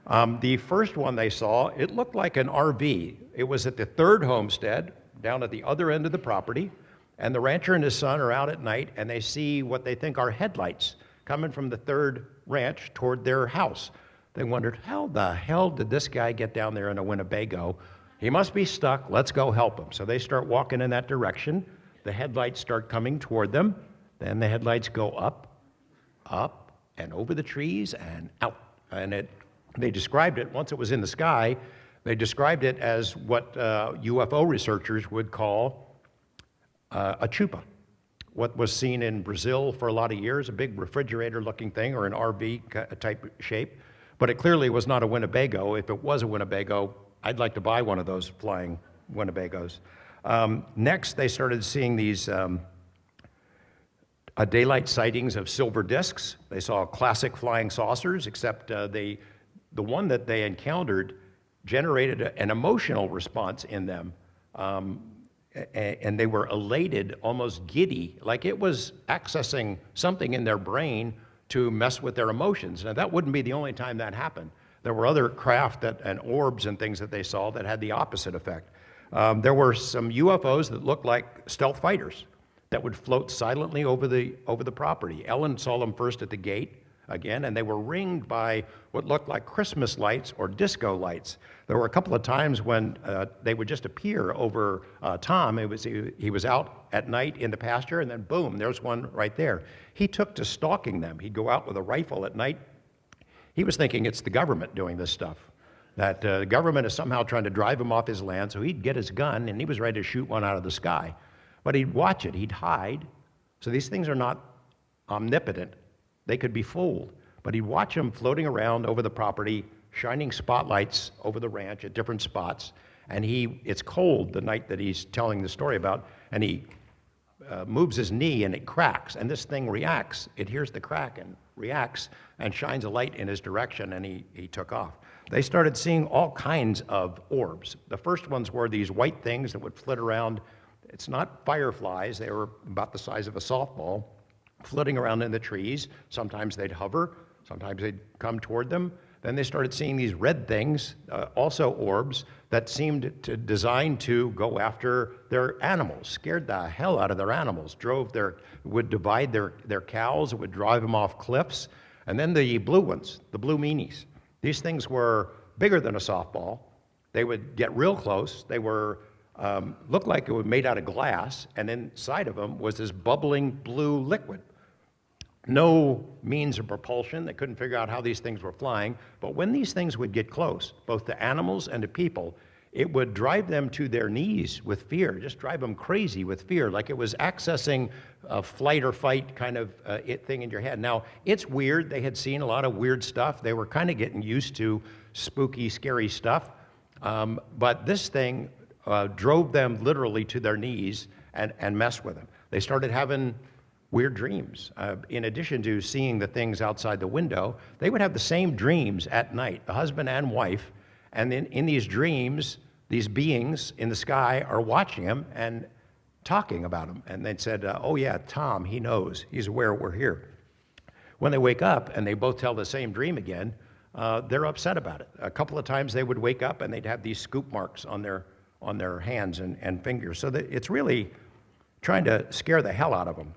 Speaker 2: The first one they saw, it looked like an RV. It was at the third homestead, down at the other end of the property, and the rancher and his son are out at night, and they see what they think are headlights coming from the third ranch toward their house. They wondered, how the hell did this guy get down there in a Winnebago? He must be stuck. Let's go help him. So they start walking in that direction. The headlights start coming toward them. Then the headlights go up, and over the trees and out. And they described it, once it was in the sky, they described it as what UFO researchers would call a chupa. What was seen in Brazil for a lot of years, a big refrigerator-looking thing or an RV type shape. But it clearly was not a Winnebago. If it was a Winnebago, I'd like to buy one of those flying Winnebagos. Next, they started seeing these daylight sightings of silver discs. They saw classic flying saucers, except the one that they encountered generated an emotional response in them. And they were elated, almost giddy, like it was accessing something in their brain to mess with their emotions. Now, that wouldn't be the only time that happened. There were other craft and orbs and things that they saw that had the opposite effect. There were some UFOs that looked like stealth fighters that would float silently over the property. Ellen saw them first at the gate again, and they were ringed by what looked like Christmas lights or disco lights. There were a couple of times when they would just appear over Tom. He was out at night in the pasture, and then boom, there's one right there. He took to stalking them. He'd go out with a rifle at night. He was thinking it's the government doing this stuff, that the government is somehow trying to drive him off his land, so he'd get his gun, and he was ready to shoot one out of the sky. But he'd watch it, he'd hide. So these things are not omnipotent. They could be fooled. But he'd watch them floating around over the property, shining spotlights over the ranch at different spots. And it's cold the night that he's telling the story about, and he moves his knee and it cracks, and this thing reacts. It hears the crack and reacts and shines a light in his direction, and he took off. They started seeing all kinds of orbs. The first ones were these white things that would flit around. It's not fireflies. They were about the size of a softball, flitting around in the trees. Sometimes they'd hover. Sometimes they'd come toward them. Then they started seeing these red things, also orbs, that seemed designed to go after their animals, scared the hell out of their animals, would divide their cows, would drive them off cliffs. And then the blue ones, the blue meanies. These things were bigger than a softball. They would get real close. They were looked like it was made out of glass, and inside of them was this bubbling blue liquid. No means of propulsion. They couldn't figure out how these things were flying. But when these things would get close, both the animals and the people, it would drive them to their knees with fear, just drive them crazy with fear, like it was accessing a flight or fight kind of thing in your head. Now, it's weird. They had seen a lot of weird stuff. They were kind of getting used to spooky, scary stuff. But this thing drove them literally to their knees and messed with them. They started having weird dreams. In addition to seeing the things outside the window, they would have the same dreams at night, the husband and wife, and then in these dreams, these beings in the sky are watching them and talking about them. And they said, oh yeah, Tom, he knows, he's aware we're here. When they wake up and they both tell the same dream again, they're upset about it. A couple of times they would wake up and they'd have these scoop marks on their hands and fingers. So that it's really trying to scare the hell out of them.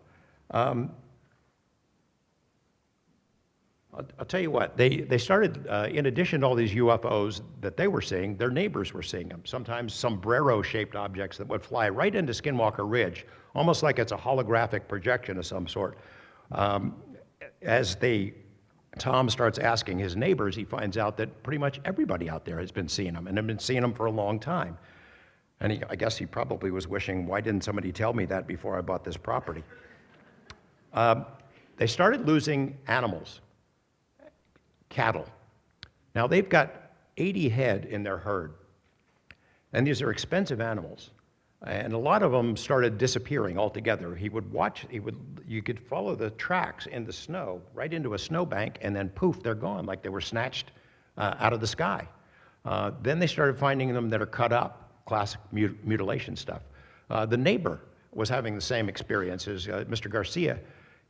Speaker 2: I'll tell you what, they started, in addition to all these UFOs that they were seeing, their neighbors were seeing them. Sometimes sombrero-shaped objects that would fly right into Skinwalker Ridge, almost like it's a holographic projection of some sort. As Tom starts asking his neighbors, he finds out that pretty much everybody out there has been seeing them, and have been seeing them for a long time. And I guess he probably was wishing, why didn't somebody tell me that before I bought this property? They started losing animals, cattle. Now they've got 80 head in their herd, and these are expensive animals. And a lot of them started disappearing altogether. You could follow the tracks in the snow right into a snowbank, and then poof, they're gone, like they were snatched out of the sky. Then they started finding them that are cut up, classic mutilation stuff. The neighbor was having the same experiences, Mr. Garcia.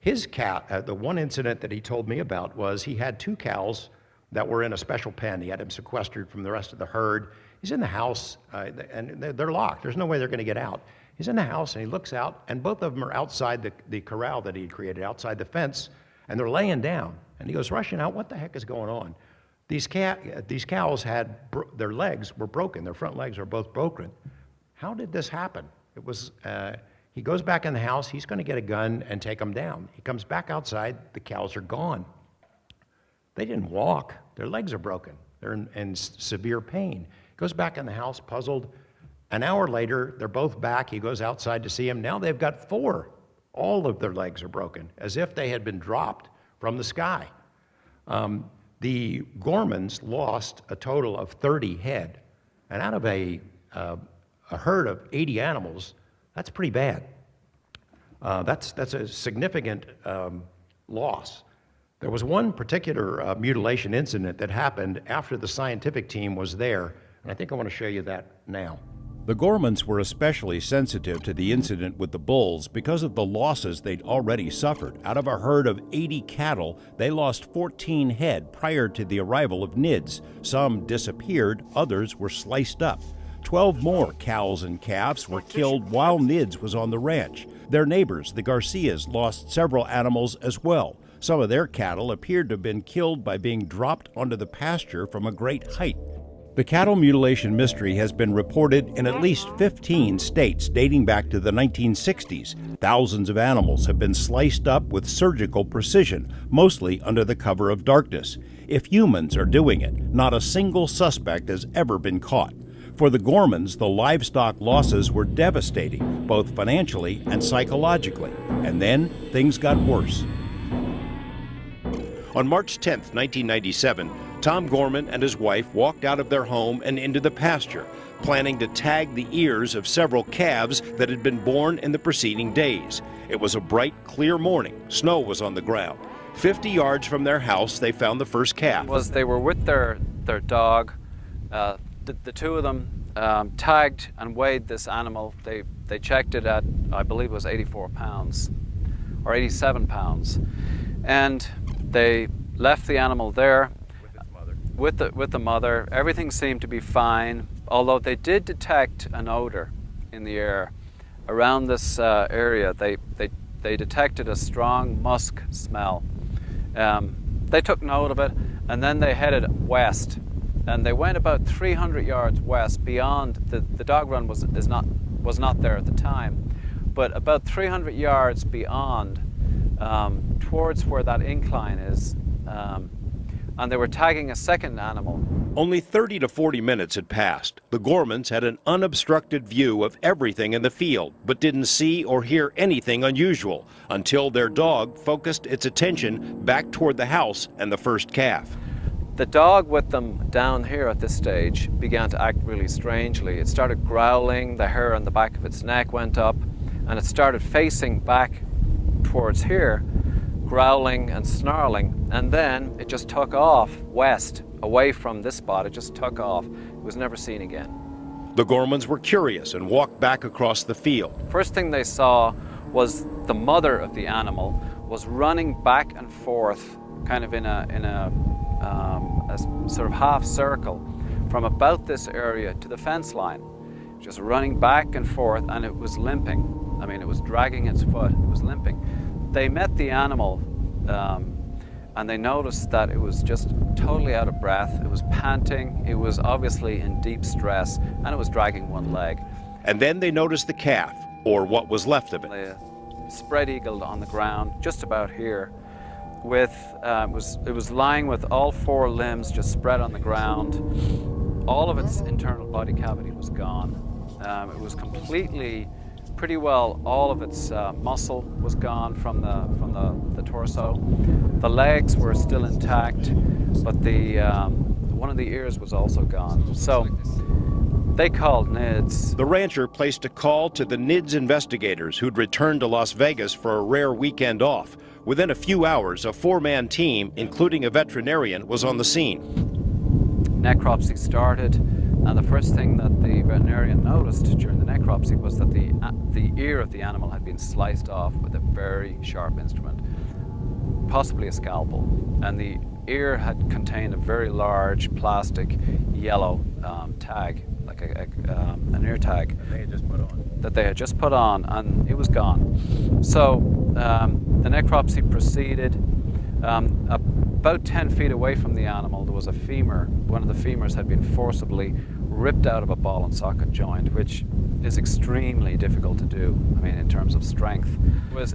Speaker 2: His cat, the one incident that he told me about was he had two cows that were in a special pen. He had him sequestered from the rest of the herd. He's in the house, and they're locked. There's no way they're going to get out. He's in the house, and he looks out, and both of them are outside the corral that he had created, outside the fence, and they're laying down. And he goes rushing out. What the heck is going on? These cows had their legs were broken. Their front legs are both broken. How did this happen? It was. He goes back in the house. He's going to get a gun and take them down. He comes back outside. The cows are gone. They didn't walk. Their legs are broken. They're in severe pain. He goes back in the house, puzzled. An hour later, they're both back. He goes outside to see him. Now they've got 4. All of their legs are broken, as if they had been dropped from the sky. The Gormans lost a total of 30 head. And out of a herd of 80 animals, that's pretty bad. That's a significant loss. There was one particular mutilation incident that happened after the scientific team was there, and I think I want to show you that now.
Speaker 15: The Gormans were especially sensitive to the incident with the bulls because of the losses they'd already suffered. Out of a herd of 80 cattle, they lost 14 head prior to the arrival of NIDS. Some disappeared, others were sliced up. 12 more cows and calves were killed while NIDS was on the ranch. Their neighbors, the Garcias, lost several animals as well. Some of their cattle appeared to have been killed by being dropped onto the pasture from a great height. The cattle mutilation mystery has been reported in at least 15 states dating back to the 1960s. Thousands of animals have been sliced up with surgical precision, mostly under the cover of darkness. If humans are doing it, not a single suspect has ever been caught. For the Gormans, the livestock losses were devastating, both financially and psychologically. And then things got worse.
Speaker 2: On March 10, 1997, Tom Gorman and his wife walked out of their home and into the pasture, planning to tag the ears of several calves that had been born in the preceding days. It was a bright, clear morning. Snow was on the ground. 50 yards from their house, they found the first calf.
Speaker 11: They were with their dog. The two of them tagged and weighed this animal. They checked it at, I believe it was 84 pounds or 87 pounds. And they left the animal there with the mother. Everything seemed to be fine, although they did detect an odor in the air around this area. They detected a strong musk smell. They took note of it, and then they headed west. And they went about 300 yards west beyond the dog run was not there at the time, but about 300 yards beyond, towards where that incline is, and they were tagging a second animal.
Speaker 2: Only 30 to 40 minutes had passed. The Gormans had an unobstructed view of everything in the field, but didn't see or hear anything unusual until their dog focused its attention back toward the house and the first calf.
Speaker 11: The dog with them down here at this stage began to act really strangely. It started growling, the hair on the back of its neck went up, and it started facing back towards here, growling and snarling, and then it just took off west, away from this spot. It just took off. It was never seen again.
Speaker 2: The Gormans were curious and walked back across the field.
Speaker 11: First thing they saw was the mother of the animal was running back and forth, kind of in a sort of half circle from about this area to the fence line, just running back and forth, and it was limping. I mean, it was dragging its foot, it was limping. They met the animal and they noticed that it was just totally out of breath. It was panting, it was obviously in deep stress, and it was dragging one leg.
Speaker 2: And then they noticed the calf, or what was left of it.
Speaker 11: Spread-eagled on the ground, just about here. With it was lying with all 4 limbs just spread on the ground. All of its internal body cavity was gone. It was completely, pretty well, all of its muscle was gone from the torso. The legs were still intact, but the one of the ears was also gone. So they called NIDS.
Speaker 2: The rancher placed a call to the NIDS investigators who'd returned to Las Vegas for a rare weekend off. Within a few hours, a 4-man team, including a veterinarian, was on the scene.
Speaker 11: Necropsy started, and the first thing that the veterinarian noticed during the necropsy was that the ear of the animal had been sliced off with a very sharp instrument, possibly a scalpel, and the ear had contained a very large plastic yellow tag, like an ear tag that they had just put on, and it was gone. So the necropsy proceeded. About 10 feet away from the animal, there was a femur. One of the femurs had been forcibly ripped out of a ball and socket joint, which is extremely difficult to do, I mean, in terms of strength.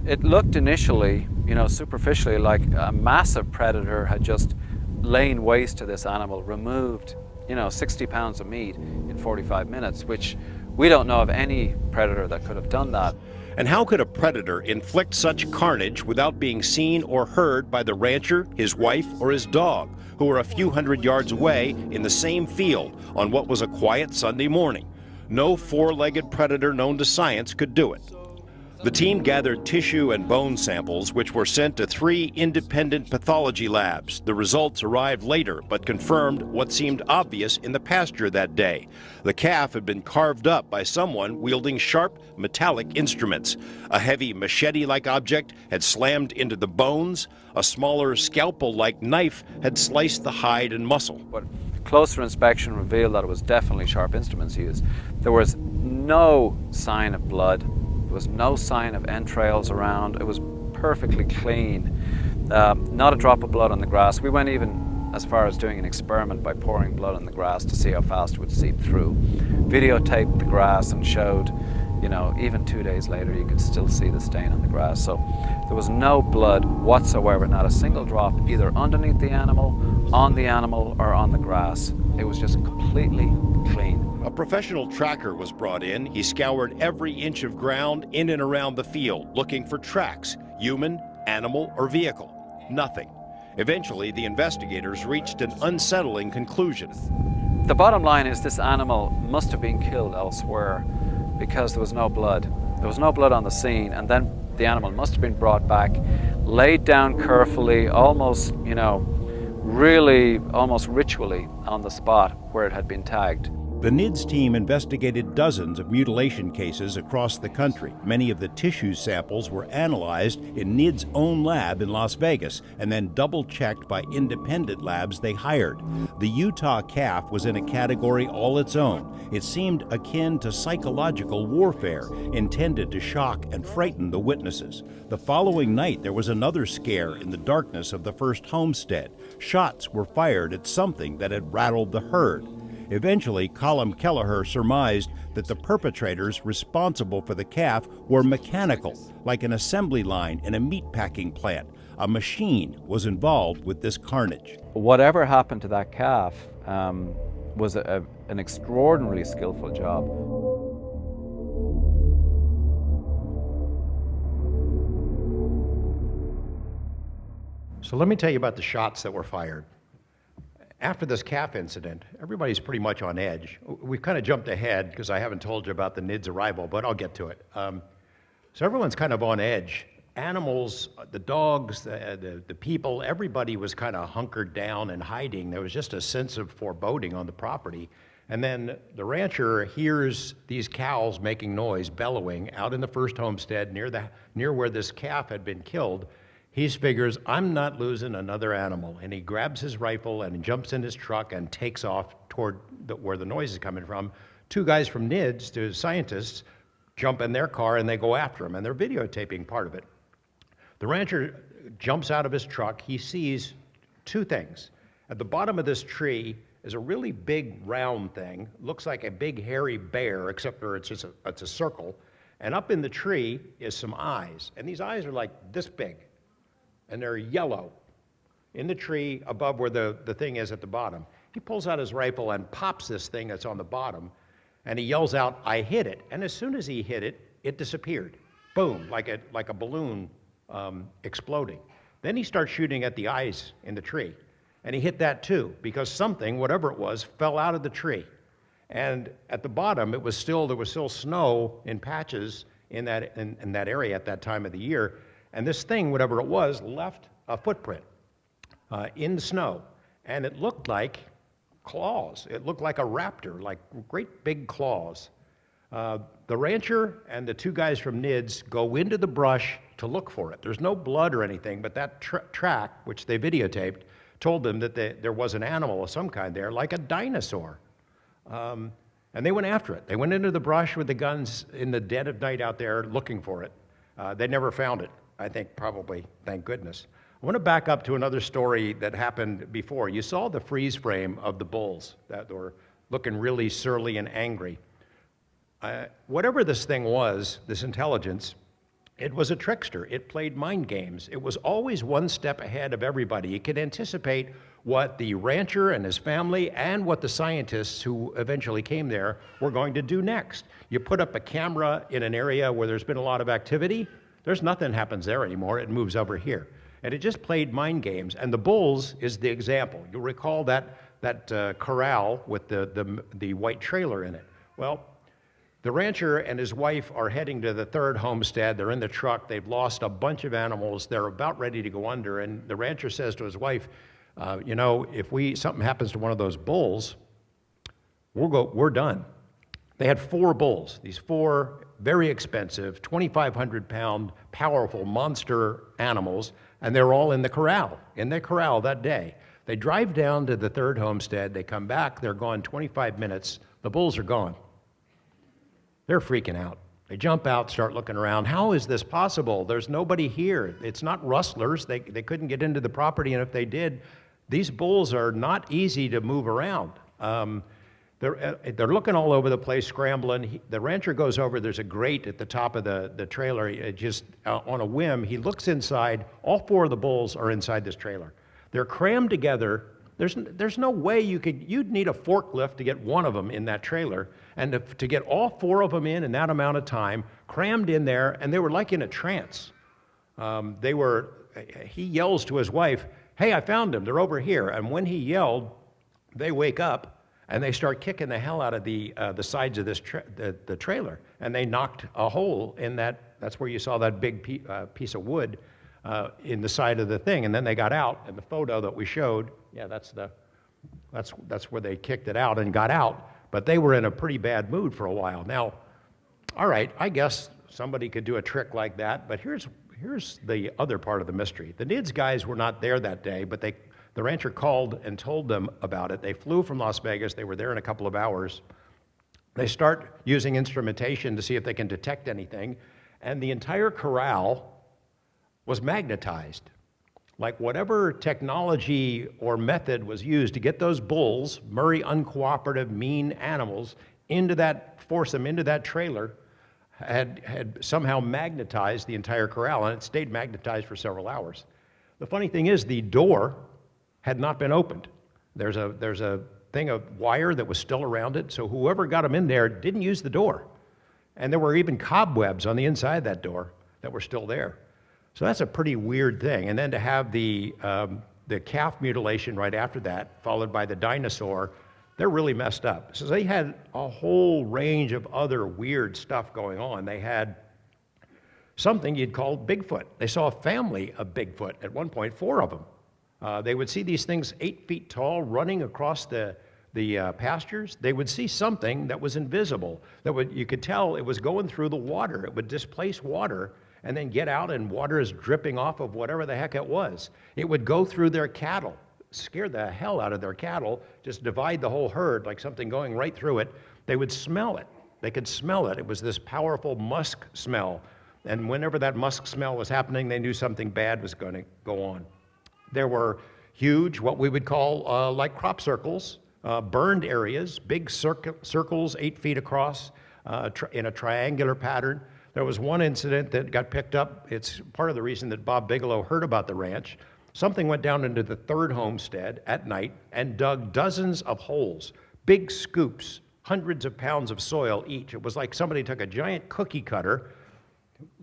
Speaker 11: It looked initially, superficially, like a massive predator had just lain waste to this animal, removed, 60 pounds of meat in 45 minutes, which we don't know of any predator that could have done that.
Speaker 2: And how could a predator inflict such carnage without being seen or heard by the rancher, his wife, or his dog, who were a few hundred yards away in the same field on what was a quiet Sunday morning? No four-legged predator known to science could do it. The team gathered tissue and bone samples, which were sent to 3 independent pathology labs. The results arrived later, but confirmed what seemed obvious in the pasture that day. The calf had been carved up by someone wielding sharp, metallic instruments. A heavy machete-like object had slammed into the bones. A smaller scalpel-like knife had sliced the hide and muscle.
Speaker 11: But closer inspection revealed that it was definitely sharp instruments used. There was no sign of blood. There was no sign of entrails around. It was perfectly clean. Not a drop of blood on the grass. We went even as far as doing an experiment by pouring blood on the grass to see how fast it would seep through. Videotaped the grass and showed, even 2 days later, you could still see the stain on the grass. So there was no blood whatsoever, not a single drop, either underneath the animal, on the animal, or on the grass. It was just completely clean.
Speaker 2: A professional tracker was brought in. He scoured every inch of ground in and around the field, looking for tracks, human, animal, or vehicle. Nothing. Eventually, the investigators reached an unsettling conclusion.
Speaker 11: The bottom line is this animal must have been killed elsewhere because there was no blood. There was no blood on the scene, and then the animal must have been brought back, laid down carefully, almost, really almost ritually on the spot where it had been tagged.
Speaker 15: The NIDS team investigated dozens of mutilation cases across the country. Many of the tissue samples were analyzed in NIDS' own lab in Las Vegas and then double-checked by independent labs they hired. The Utah calf was in a category all its own. It seemed akin to psychological warfare, intended to shock and frighten the witnesses. The following night, there was another scare in the darkness of the first homestead. Shots were fired at something that had rattled the herd. Eventually, Colm Kelleher surmised that the perpetrators responsible for the calf were mechanical, like an assembly line in a meatpacking plant. A machine was involved with this carnage.
Speaker 11: Whatever happened to that calf was an extraordinarily skillful job.
Speaker 2: So let me tell you about the shots that were fired. After this calf incident, everybody's pretty much on edge. We've kind of jumped ahead because I haven't told you about the NIDS arrival, but I'll get to it. So everyone's kind of on edge. Animals, the dogs, the people, everybody was kind of hunkered down and hiding. There was just a sense of foreboding on the property. And then the rancher hears these cows making noise, bellowing out in the first homestead near where this calf had been killed. He figures, I'm not losing another animal. And he grabs his rifle and jumps in his truck and takes off toward where the noise is coming from. 2 guys from NIDS, the scientists, jump in their car and they go after him, and they're videotaping part of it. The rancher jumps out of his truck. He sees 2 things. At the bottom of this tree is a really big round thing. Looks like a big hairy bear, except for it's a circle. And up in the tree is some eyes. And these eyes are like this big. And they're yellow in the tree above where the thing is at the bottom. He pulls out his rifle and pops this thing that's on the bottom, and he yells out, I hit it. And as soon as he hit it, it disappeared. Boom, like a balloon exploding. Then he starts shooting at the eyes in the tree, and he hit that too, because something, whatever it was, fell out of the tree. And at the bottom, there was still snow in patches in that area at that time of the year. And this thing, whatever it was, left a footprint in the snow. And it looked like claws. It looked like a raptor, like great big claws. The rancher and the 2 guys from NIDS go into the brush to look for it. There's no blood or anything, but that track, which they videotaped, told them that there was an animal of some kind there, like a dinosaur. And they went after it. They went into the brush with the guns in the dead of night out there looking for it. They never found it, I think probably, thank goodness. I want to back up to another story that happened before. You saw the freeze frame of the bulls that were looking really surly and angry. Whatever this thing was, this intelligence, it was a trickster. It played mind games. It was always one step ahead of everybody. It could anticipate what the rancher and his family and what the scientists who eventually came there were going to do next. You put up a camera in an area where there's been a lot of activity, there's nothing happens there anymore. It moves over here. And it just played mind games. And the bulls is the example. You'll recall that corral with the white trailer in it. Well, the rancher and his wife are heading to the third homestead. They're in the truck. They've lost a bunch of animals. They're about ready to go under. And the rancher says to his wife, you know, if something happens to one of those bulls, we're done. They had 4 bulls, these 4 very expensive, 2,500-pound, powerful monster animals, and they're all in the corral that day. They drive down to the third homestead. They come back. They're gone 25 minutes. The bulls are gone. They're freaking out. They jump out, start looking around. How is this possible? There's nobody here. It's not rustlers. They couldn't get into the property, and if they did, these bulls are not easy to move around. They're looking all over the place, scrambling. The rancher goes over. There's a grate at the top of the trailer. Just on a whim, he looks inside. All 4 of the bulls are inside this trailer. They're crammed together. There's no way you'd need a forklift to get one of them in that trailer, and to get all 4 of them in that amount of time, crammed in there, and they were like in a trance. He yells to his wife, "Hey, I found them. They're over here." And when he yelled, they wake up and they start kicking the hell out of the sides of the trailer, and they knocked a hole in that. That's where you saw that big piece of wood in the side of the thing, and then they got out. And the photo that we showed, yeah, that's where they kicked it out and got out. But they were in a pretty bad mood for a while. Now, all right, I guess somebody could do a trick like that, but here's the other part of the mystery. The NIDS guys were not there that day, but the rancher called and told them about it. They flew from Las Vegas. They were there in a couple of hours. They start using instrumentation to see if they can detect anything, and the entire corral was magnetized. Like whatever technology or method was used to get those bulls, Murray uncooperative, mean animals, force them into that trailer, had somehow magnetized the entire corral, and it stayed magnetized for several hours. The funny thing is, the door had not been opened. There's a thing of wire that was still around it, so whoever got them in there didn't use the door. And there were even cobwebs on the inside of that door that were still there. So that's a pretty weird thing. And then to have the calf mutilation right after that, followed by the dinosaur, they're really messed up. So they had a whole range of other weird stuff going on. They had something you'd call Bigfoot. They saw a family of Bigfoot at one point, 4 of them. They would see these things 8 feet tall running across the pastures. They would see something that was invisible, you could tell it was going through the water. It would displace water and then get out, and water is dripping off of whatever the heck it was. It would go through their cattle, scare the hell out of their cattle, just divide the whole herd like something going right through it. They would smell it. They could smell it. It was this powerful musk smell. And whenever that musk smell was happening, they knew something bad was going to go on. There were huge, what we would call like crop circles, burned areas, big circles 8 feet across in a triangular pattern. There was one incident that got picked up. It's part of the reason that Bob Bigelow heard about the ranch. Something went down into the third homestead at night and dug dozens of holes, big scoops, hundreds of pounds of soil each. It was like somebody took a giant cookie cutter,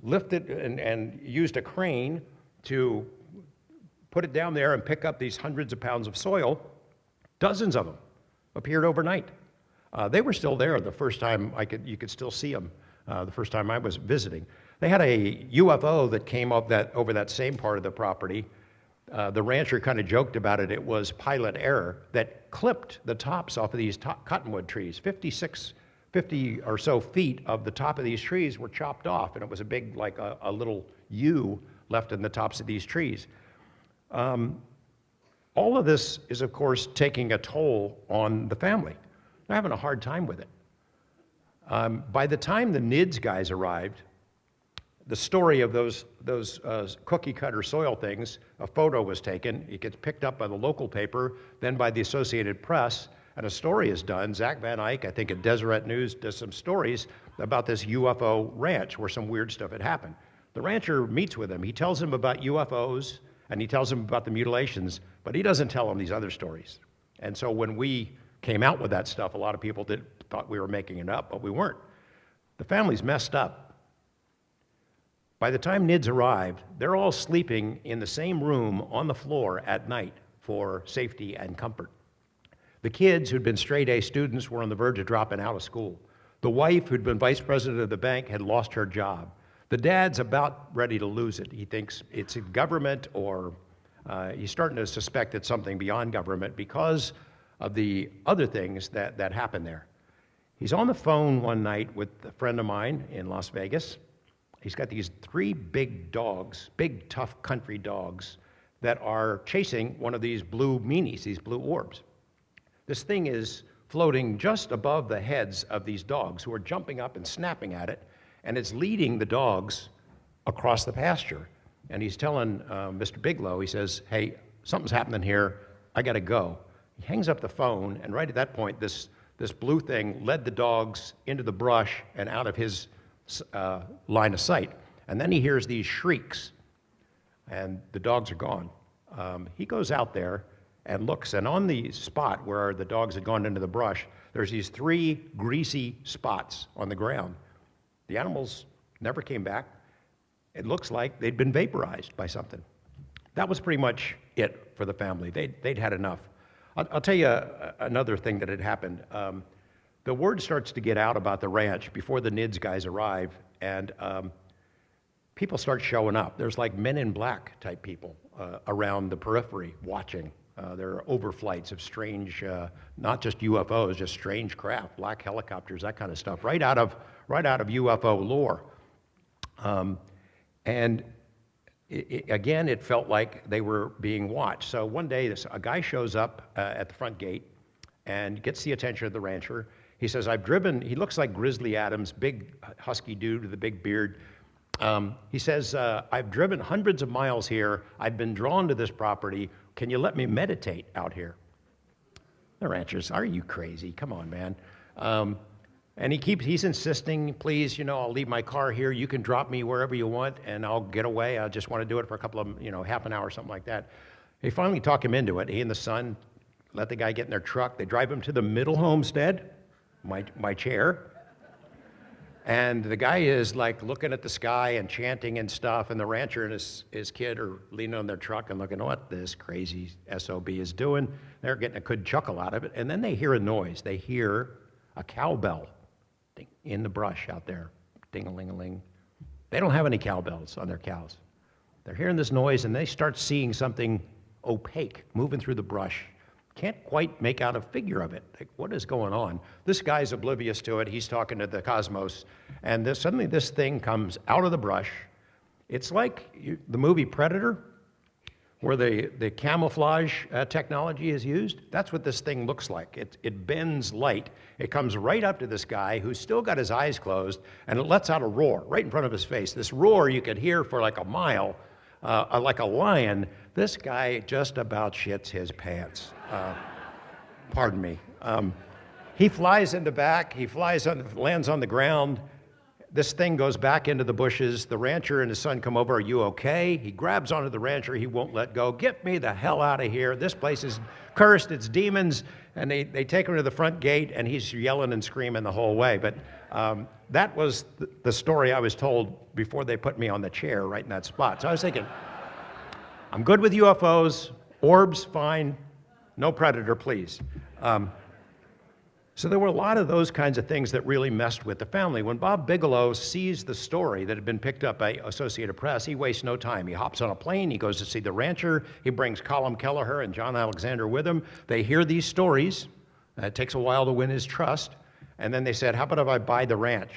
Speaker 2: lifted and used a crane to put it down there and pick up these hundreds of pounds of soil. Dozens of them appeared overnight. They were still there the first time you could still see them. The first time I was visiting. They had a UFO that came up over that same part of the property. The rancher kind of joked about it. It was pilot error that clipped the tops off of these cottonwood trees. 50 or so feet of the top of these trees were chopped off, and it was a big, like a little U left in the tops of these trees. All of this is, of course, taking a toll on the family. They're having a hard time with it. By the time the NIDS guys arrived, the story of those cookie cutter soil things, a photo was taken, it gets picked up by the local paper, then by the Associated Press, and a story is done. Zach Van Eyck, I think at Deseret News, does some stories about this UFO ranch where some weird stuff had happened. The rancher meets with him. He tells him about UFOs, and he tells him about the mutilations, but he doesn't tell him these other stories. And so when we came out with that stuff, a lot of people thought we were making it up, but we weren't. The family's messed up. By the time NIDS arrived, they're all sleeping in the same room on the floor at night for safety and comfort. The kids who'd been straight A students were on the verge of dropping out of school. The wife, who'd been vice president of the bank, had lost her job. The dad's about ready to lose it. He thinks it's government, or he's starting to suspect it's something beyond government because of the other things that happened there. He's on the phone one night with a friend of mine in Las Vegas. He's got these 3 big dogs, big tough country dogs, that are chasing one of these blue meanies, these blue orbs. This thing is floating just above the heads of these dogs who are jumping up and snapping at it, and it's leading the dogs across the pasture. And he's telling Mr. Bigelow, he says, hey, something's happening here, I gotta go. He hangs up the phone, and right at that point, this blue thing led the dogs into the brush and out of his line of sight. And then he hears these shrieks, and the dogs are gone. He goes out there and looks, and on the spot where the dogs had gone into the brush, there's these 3 greasy spots on the ground. The animals never came back. It looks like they'd been vaporized by something. That was pretty much it for the family. They'd had enough. I'll tell you another thing that had happened. The word starts to get out about the ranch before the NIDS guys arrive, and people start showing up. There's like Men in Black type people around the periphery watching. There are overflights of strange, not just UFOs, just strange craft, black helicopters, that kind of stuff, right out of UFO lore. And again, it felt like they were being watched. So one day, a guy shows up at the front gate and gets the attention of the rancher. He says, he looks like Grizzly Adams, big husky dude with a big beard. He says, I've driven hundreds of miles here. I've been drawn to this property. Can you let me meditate out here? The ranchers, are you crazy? Come on, man. And he's insisting, please, I'll leave my car here. You can drop me wherever you want, and I'll get away. I just want to do it for a couple of, half an hour or something like that. They finally talk him into it. He and the son let the guy get in their truck. They drive him to the Middle Homestead, my chair. And the guy is like looking at the sky and chanting and stuff, and the rancher and his kid are leaning on their truck and looking at what this crazy SOB is doing. They're getting a good chuckle out of it, and then they hear a noise. They hear a cowbell in the brush out there, ding-a-ling-a-ling. They don't have any cowbells on their cows. They're hearing this noise, and they start seeing something opaque moving through the brush. Can't quite make out a figure of it. Like, what is going on? This guy's oblivious to it. He's talking to the cosmos. And suddenly this thing comes out of the brush. It's like the movie Predator, where the camouflage technology is used. That's what this thing looks like. It bends light. It comes right up to this guy who's still got his eyes closed, and it lets out a roar right in front of his face. This roar you could hear for like a mile, like a lion. This guy just about shits his pants. Pardon me. He flies in the back. He lands on the ground. This thing goes back into the bushes. The rancher and his son come over. Are you okay? He grabs onto the rancher. He won't let go. Get me the hell out of here. This place is cursed. It's demons. And they take him to the front gate, and he's yelling and screaming the whole way. But that was the story I was told before they put me on the chair right in that spot. So I was thinking, I'm good with UFOs. Orbs, fine. No predator, please. So there were a lot of those kinds of things that really messed with the family. When Bob Bigelow sees the story that had been picked up by Associated Press, he wastes no time. He hops on a plane, he goes to see the rancher, he brings Colin Kelleher and John Alexander with him. They hear these stories. It takes a while to win his trust. And then they said, how about if I buy the ranch?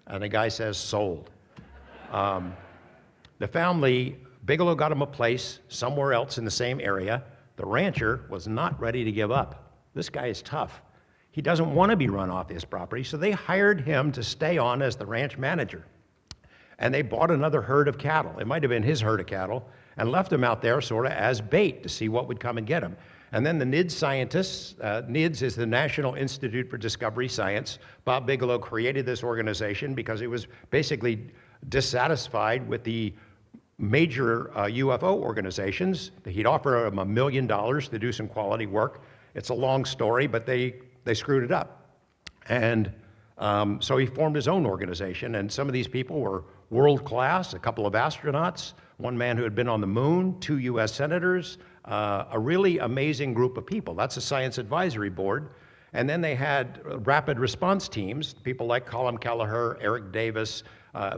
Speaker 2: And the guy says, sold. The family, Bigelow got him a place somewhere else in the same area. The rancher was not ready to give up. This guy is tough. He doesn't want to be run off his property, so they hired him to stay on as the ranch manager. And they bought another herd of cattle. It might have been his herd of cattle, and left him out there sort of as bait to see what would come and get him. And then the NIDS scientists, NIDS is the National Institute for Discovery Science. Bob Bigelow created this organization because he was basically dissatisfied with the major UFO organizations. He'd offer them $1 million to do some quality work. It's a long story, but they screwed it up. And so he formed his own organization, and some of these people were world class, a couple of astronauts, one man who had been on the moon, 2 US senators, a really amazing group of people. That's a science advisory board. And then they had rapid response teams, people like Colin Kelleher, Eric Davis,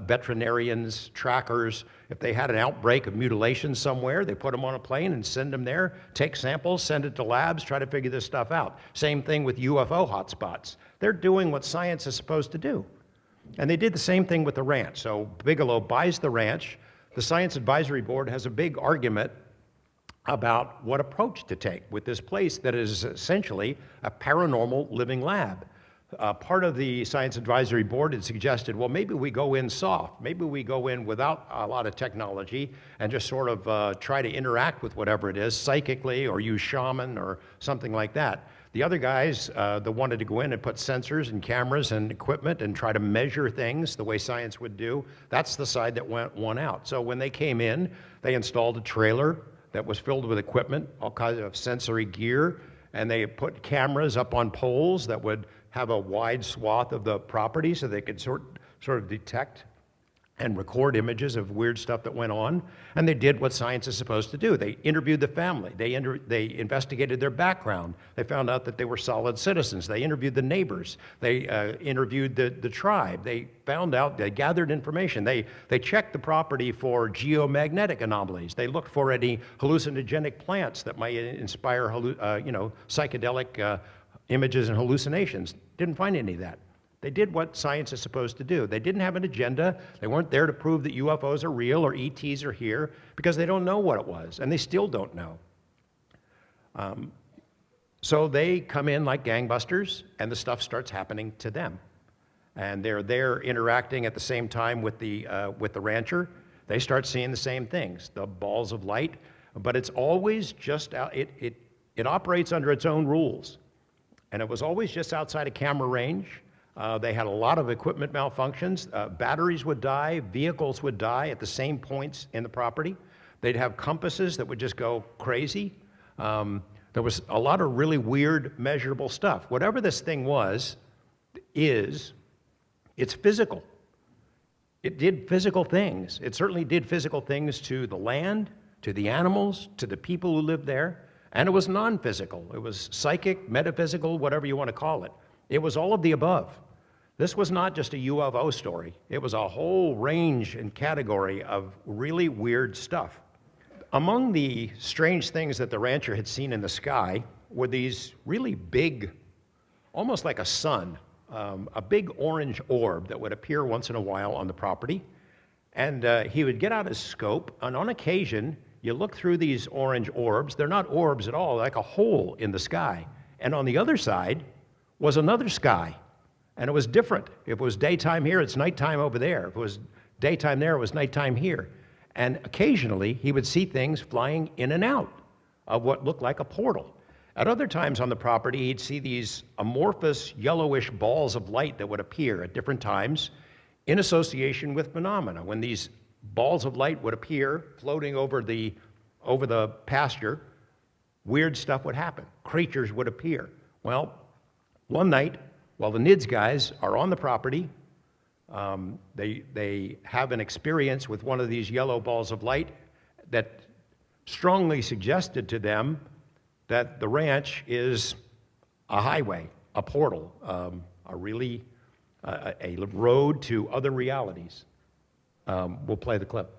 Speaker 2: veterinarians, trackers. If they had an outbreak of mutilation somewhere, they put them on a plane and send them there, take samples, send it to labs, try to figure this stuff out. Same thing with UFO hotspots. They're doing what science is supposed to do. And they did the same thing with the ranch. So Bigelow buys the ranch. The Science Advisory Board has a big argument about what approach to take with this place that is essentially a paranormal living lab. Part of the Science Advisory Board had suggested, well, maybe we go in soft. Maybe we go in without a lot of technology and just sort of try to interact with whatever it is psychically, or use shaman or something like that. The other guys that wanted to go in and put sensors and cameras and equipment and try to measure things the way science would do, that's the side that won out. So when they came in, they installed a trailer that was filled with equipment, all kinds of sensory gear, and they put cameras up on poles that would have a wide swath of the property so they could sort of detect and record images of weird stuff that went on. And they did what science is supposed to do. They interviewed the family. They investigated their background. They found out that they were solid citizens. They interviewed the neighbors. They interviewed the tribe. They found out, they gathered information. They checked the property for geomagnetic anomalies. They looked for any hallucinogenic plants that might inspire psychedelic images and hallucinations. Didn't find any of that. They did what science is supposed to do. They didn't have an agenda. They weren't there to prove that UFOs are real or ETs are here, because they don't know what it was, and they still don't know. So they come in like gangbusters, and the stuff starts happening to them. And they're there interacting at the same time with the rancher. They start seeing the same things, the balls of light, but it's always just out, it operates under its own rules. And it was always just outside of camera range. They had a lot of equipment malfunctions. Batteries would die, vehicles would die at the same points in the property. They'd have compasses that would just go crazy. There was a lot of really weird measurable stuff. Whatever this thing was, it's physical. It did physical things. It certainly did physical things to the land, to the animals, to the people who lived there. And it was non-physical. It was psychic, metaphysical, whatever you want to call it. It was all of the above. This was not just a UFO story. It was a whole range and category of really weird stuff. Among the strange things that the rancher had seen in the sky were these really big, almost like a sun, a big orange orb that would appear once in a while on the property. And he would get out his scope, and on occasion, you look through these orange orbs. They're not orbs at all, like a hole in the sky. And on the other side was another sky, and it was different. If it was daytime here, it's nighttime over there. If it was daytime there, it was nighttime here. And occasionally, he would see things flying in and out of what looked like a portal. At other times on the property, he'd see these amorphous yellowish balls of light that would appear at different times in association with phenomena. When these balls of light would appear floating over the pasture, weird stuff would happen. Creatures would appear. Well, one night, while the NIDS guys are on the property, they have an experience with one of these yellow balls of light that strongly suggested to them that the ranch is a highway, a portal, a road to other realities. We'll play the clip.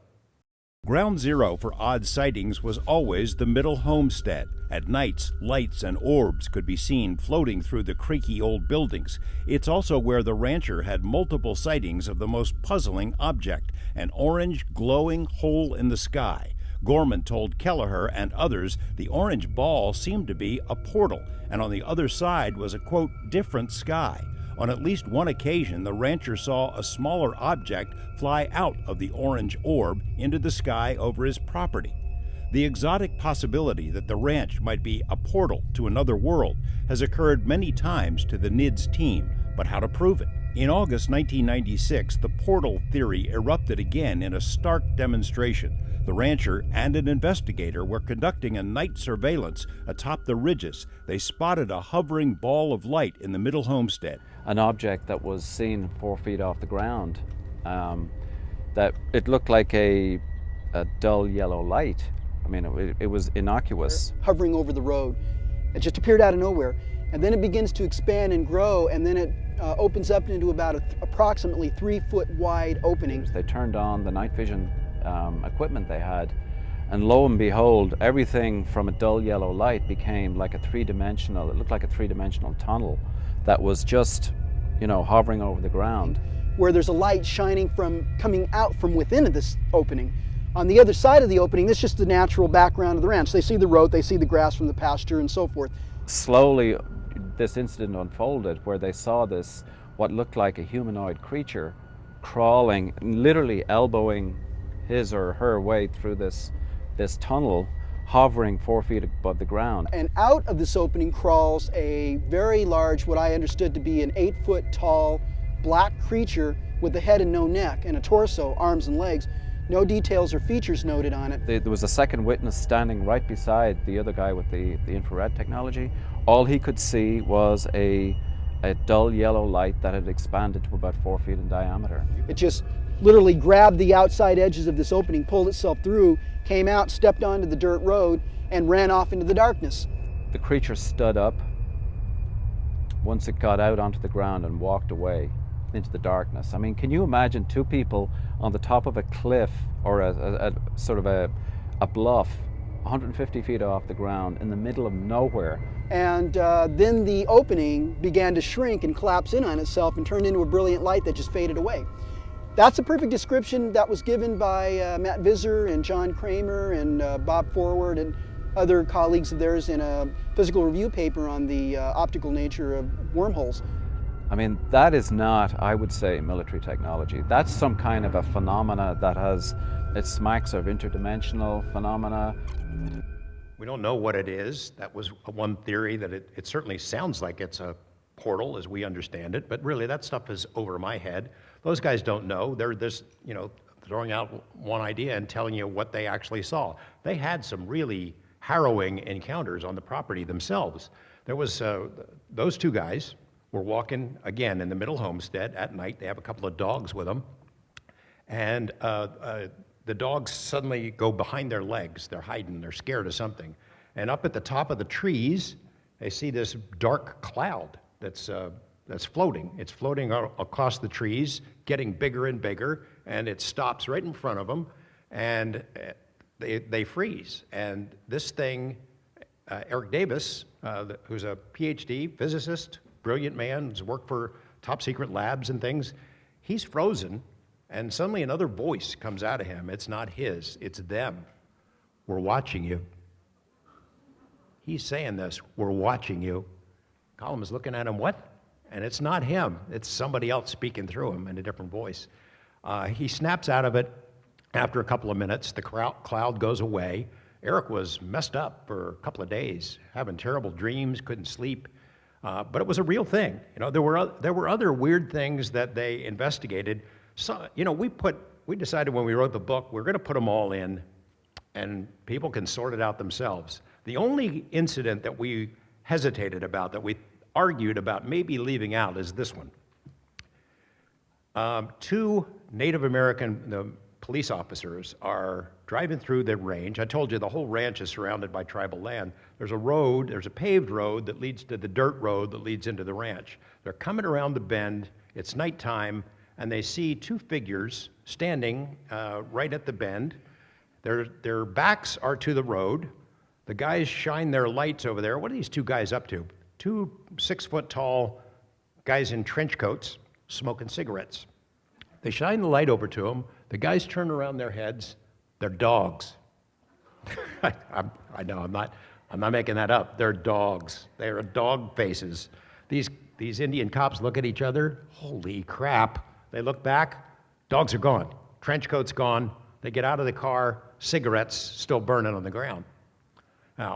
Speaker 15: Ground zero for odd sightings was always the Middle Homestead. At nights, lights and orbs could be seen floating through the creaky old buildings. It's also where the rancher had multiple sightings of the most puzzling object, an orange glowing hole in the sky. Gorman told Kelleher and others the orange ball seemed to be a portal, and on the other side was a, quote, different sky. On at least one occasion, the rancher saw a smaller object fly out of the orange orb into the sky over his property. The exotic possibility that the ranch might be a portal to another world has occurred many times to the NIDS team, but how to prove it? In August 1996, the portal theory erupted again in a stark demonstration. The rancher and an investigator were conducting a night surveillance atop the ridges. They spotted a hovering ball of light in the Middle Homestead.
Speaker 11: An object that was seen 4 feet off the ground, that it looked like a dull yellow light. I mean, it was innocuous.
Speaker 10: Hovering over the road. It just appeared out of nowhere. And then it begins to expand and grow, and then it opens up into about approximately 3 foot wide opening.
Speaker 11: They turned on the night vision equipment they had, and lo and behold, everything from a dull yellow light became like a three-dimensional, it looked like a three-dimensional tunnel that was just, you know, hovering over the ground.
Speaker 10: Where there's a light shining coming out from within this opening. On the other side of the opening, this is just the natural background of the ranch. They see the road, they see the grass from the pasture and so forth.
Speaker 11: Slowly, this incident unfolded where they saw this, what looked like a humanoid creature, crawling, literally elbowing his or her way through this tunnel, hovering 4 feet above the ground.
Speaker 10: And out of this opening crawls a very large, what I understood to be an 8 foot tall black creature with a head and no neck, and a torso, arms and legs. No details or features noted on it.
Speaker 11: There was a second witness standing right beside the other guy with the infrared technology. All he could see was a dull yellow light that had expanded to about 4 feet in diameter.
Speaker 10: It just literally grabbed the outside edges of this opening, pulled itself through, came out, stepped onto the dirt road, and ran off into the darkness.
Speaker 11: The creature stood up once it got out onto the ground and walked away into the darkness. I mean, can you imagine two people on the top of a cliff or a sort of a bluff 150 feet off the ground in the middle of nowhere?
Speaker 10: And then the opening began to shrink and collapse in on itself and turned into a brilliant light that just faded away. That's a perfect description that was given by Matt Visser and John Kramer and Bob Forward and other colleagues of theirs in a physical review paper on the optical nature of wormholes.
Speaker 11: I mean, that is not, I would say, military technology. That's some kind of a phenomena that it smacks of interdimensional phenomena.
Speaker 2: We don't know what it is. That was one theory, that it certainly sounds like it's a portal as we understand it, but really that stuff is over my head. Those guys don't know. They're just, you know, throwing out one idea and telling you what they actually saw. They had some really harrowing encounters on the property themselves. There was, those two guys were walking, again, in the Middle Homestead at night. They have a couple of dogs with them. And the dogs suddenly go behind their legs. They're hiding, they're scared of something. And up at the top of the trees, they see this dark cloud that's floating. It's floating across the trees, getting bigger and bigger, and it stops right in front of them, and they freeze. And this thing, Eric Davis, who's a PhD physicist, brilliant man, has worked for top secret labs and things, he's frozen, and suddenly another voice comes out of him. It's not his, it's them. We're watching you. He's saying this, we're watching you. Colm is looking at him, what? And it's not him, it's somebody else speaking through him in a different voice. He snaps out of it after a couple of minutes. The cloud goes away. Eric was messed up for a couple of days, having terrible dreams, couldn't sleep. But it was a real thing. You know, there were other weird things that they investigated. So, you know, we decided when we wrote the book, we're going to put them all in, and people can sort it out themselves. The only incident that we hesitated about, that we argued about maybe leaving out, is this one. Two Native American police officers are driving through the range. I told you the whole ranch is surrounded by tribal land. There's a road, there's a paved road that leads to the dirt road that leads into the ranch. They're coming around the bend, it's nighttime, and they see two figures standing right at the bend. Their backs are to the road. The guys shine their lights over there. What are these two guys up to? Two 6-foot-tall guys in trench coats smoking cigarettes. They shine the light over to them. The guys turn around their heads. They're dogs. I know, I'm not making that up. They're dogs. They're dog faces. These Indian cops look at each other, holy crap. They look back, dogs are gone. Trench coat's gone. They get out of the car, cigarettes still burning on the ground.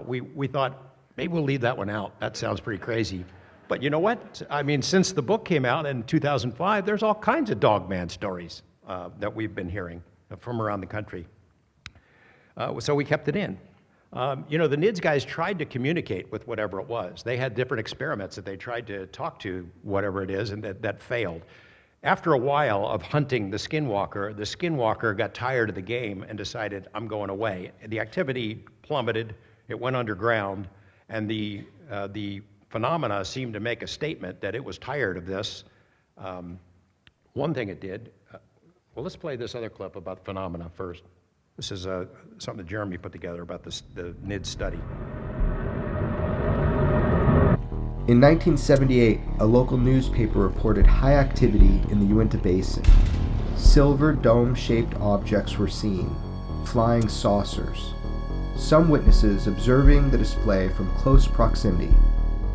Speaker 2: We thought, maybe we'll leave that one out. That sounds pretty crazy. But you know what? I mean, since the book came out in 2005, there's all kinds of dogman stories that we've been hearing from around the country. So we kept it in. You know, the NIDS guys tried to communicate with whatever it was. They had different experiments that they tried to talk to whatever it is, and that failed. After a while of hunting the skinwalker got tired of the game and decided, I'm going away. The activity plummeted, it went underground, and the phenomena seemed to make a statement that it was tired of this. One thing it did, well, let's play this other clip about phenomena first. This is something that Jeremy put together about the NIDS study.
Speaker 6: In 1978, a local newspaper reported high activity in the Uinta Basin. Silver dome-shaped objects were seen, flying saucers. Some witnesses observing the display from close proximity,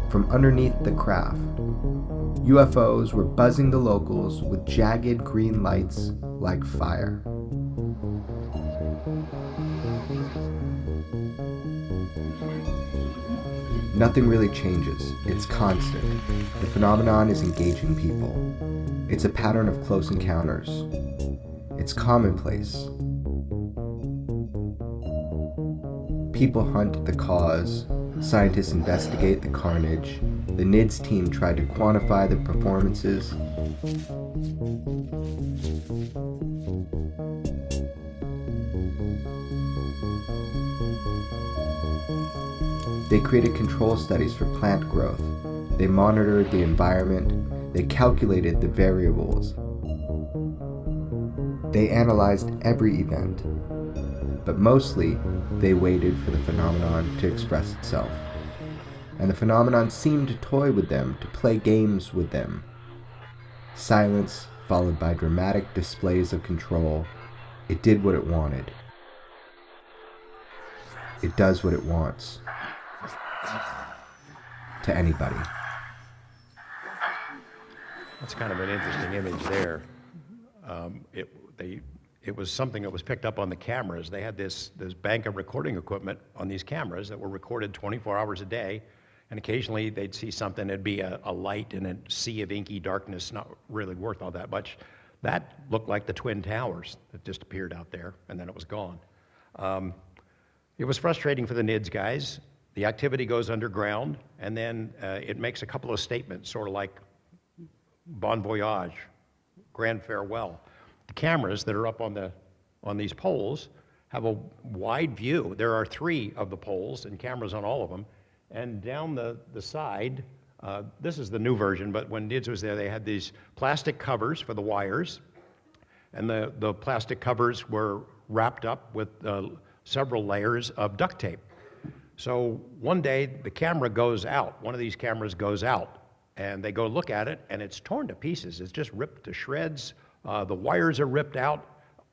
Speaker 6: from underneath the craft. UFOs were buzzing the locals with jagged green lights like fire. Nothing really changes. It's constant. The phenomenon is engaging people. It's a pattern of close encounters. It's commonplace. People hunt the cause. Scientists investigate the carnage. The NIDS team tried to quantify the performances. They created control studies for plant growth. They monitored the environment. They calculated the variables. They analyzed every event. But mostly, they waited for the phenomenon to express itself. And the phenomenon seemed to toy with them, to play games with them. Silence followed by dramatic displays of control. It did what it wanted. It does what it wants. To anybody.
Speaker 2: That's kind of an interesting image there. It was something that was picked up on the cameras. They had this bank of recording equipment on these cameras that were recorded 24 hours a day, and occasionally they'd see something, it'd be a light in a sea of inky darkness, not really worth all that much. That looked like the Twin Towers that just appeared out there, and then it was gone. It was frustrating for the NIDS guys. The activity goes underground, and then it makes a couple of statements, sort of like bon voyage, grand farewell. The cameras that are up on these poles have a wide view. There are 3 of the poles and cameras on all of them, and down the side, this is the new version, but when NIDS was there, they had these plastic covers for the wires, and the plastic covers were wrapped up with several layers of duct tape. So one day, the camera goes out. One of these cameras goes out, and they go look at it, and it's torn to pieces. It's just ripped to shreds. The wires are ripped out.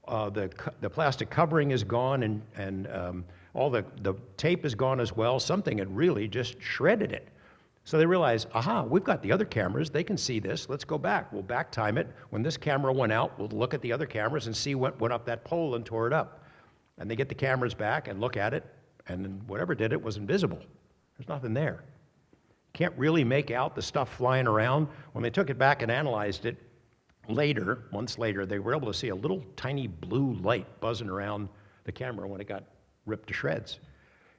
Speaker 2: The plastic covering is gone, and all the tape is gone as well. Something had really just shredded it. So they realize, aha, we've got the other cameras. They can see this. Let's go back. We'll back time it. When this camera went out, we'll look at the other cameras and see what went up that pole and tore it up. And they get the cameras back and look at it, and then whatever did it was invisible. There's nothing there. Can't really make out the stuff flying around. When they took it back and analyzed it later, months later, they were able to see a little tiny blue light buzzing around the camera when it got ripped to shreds.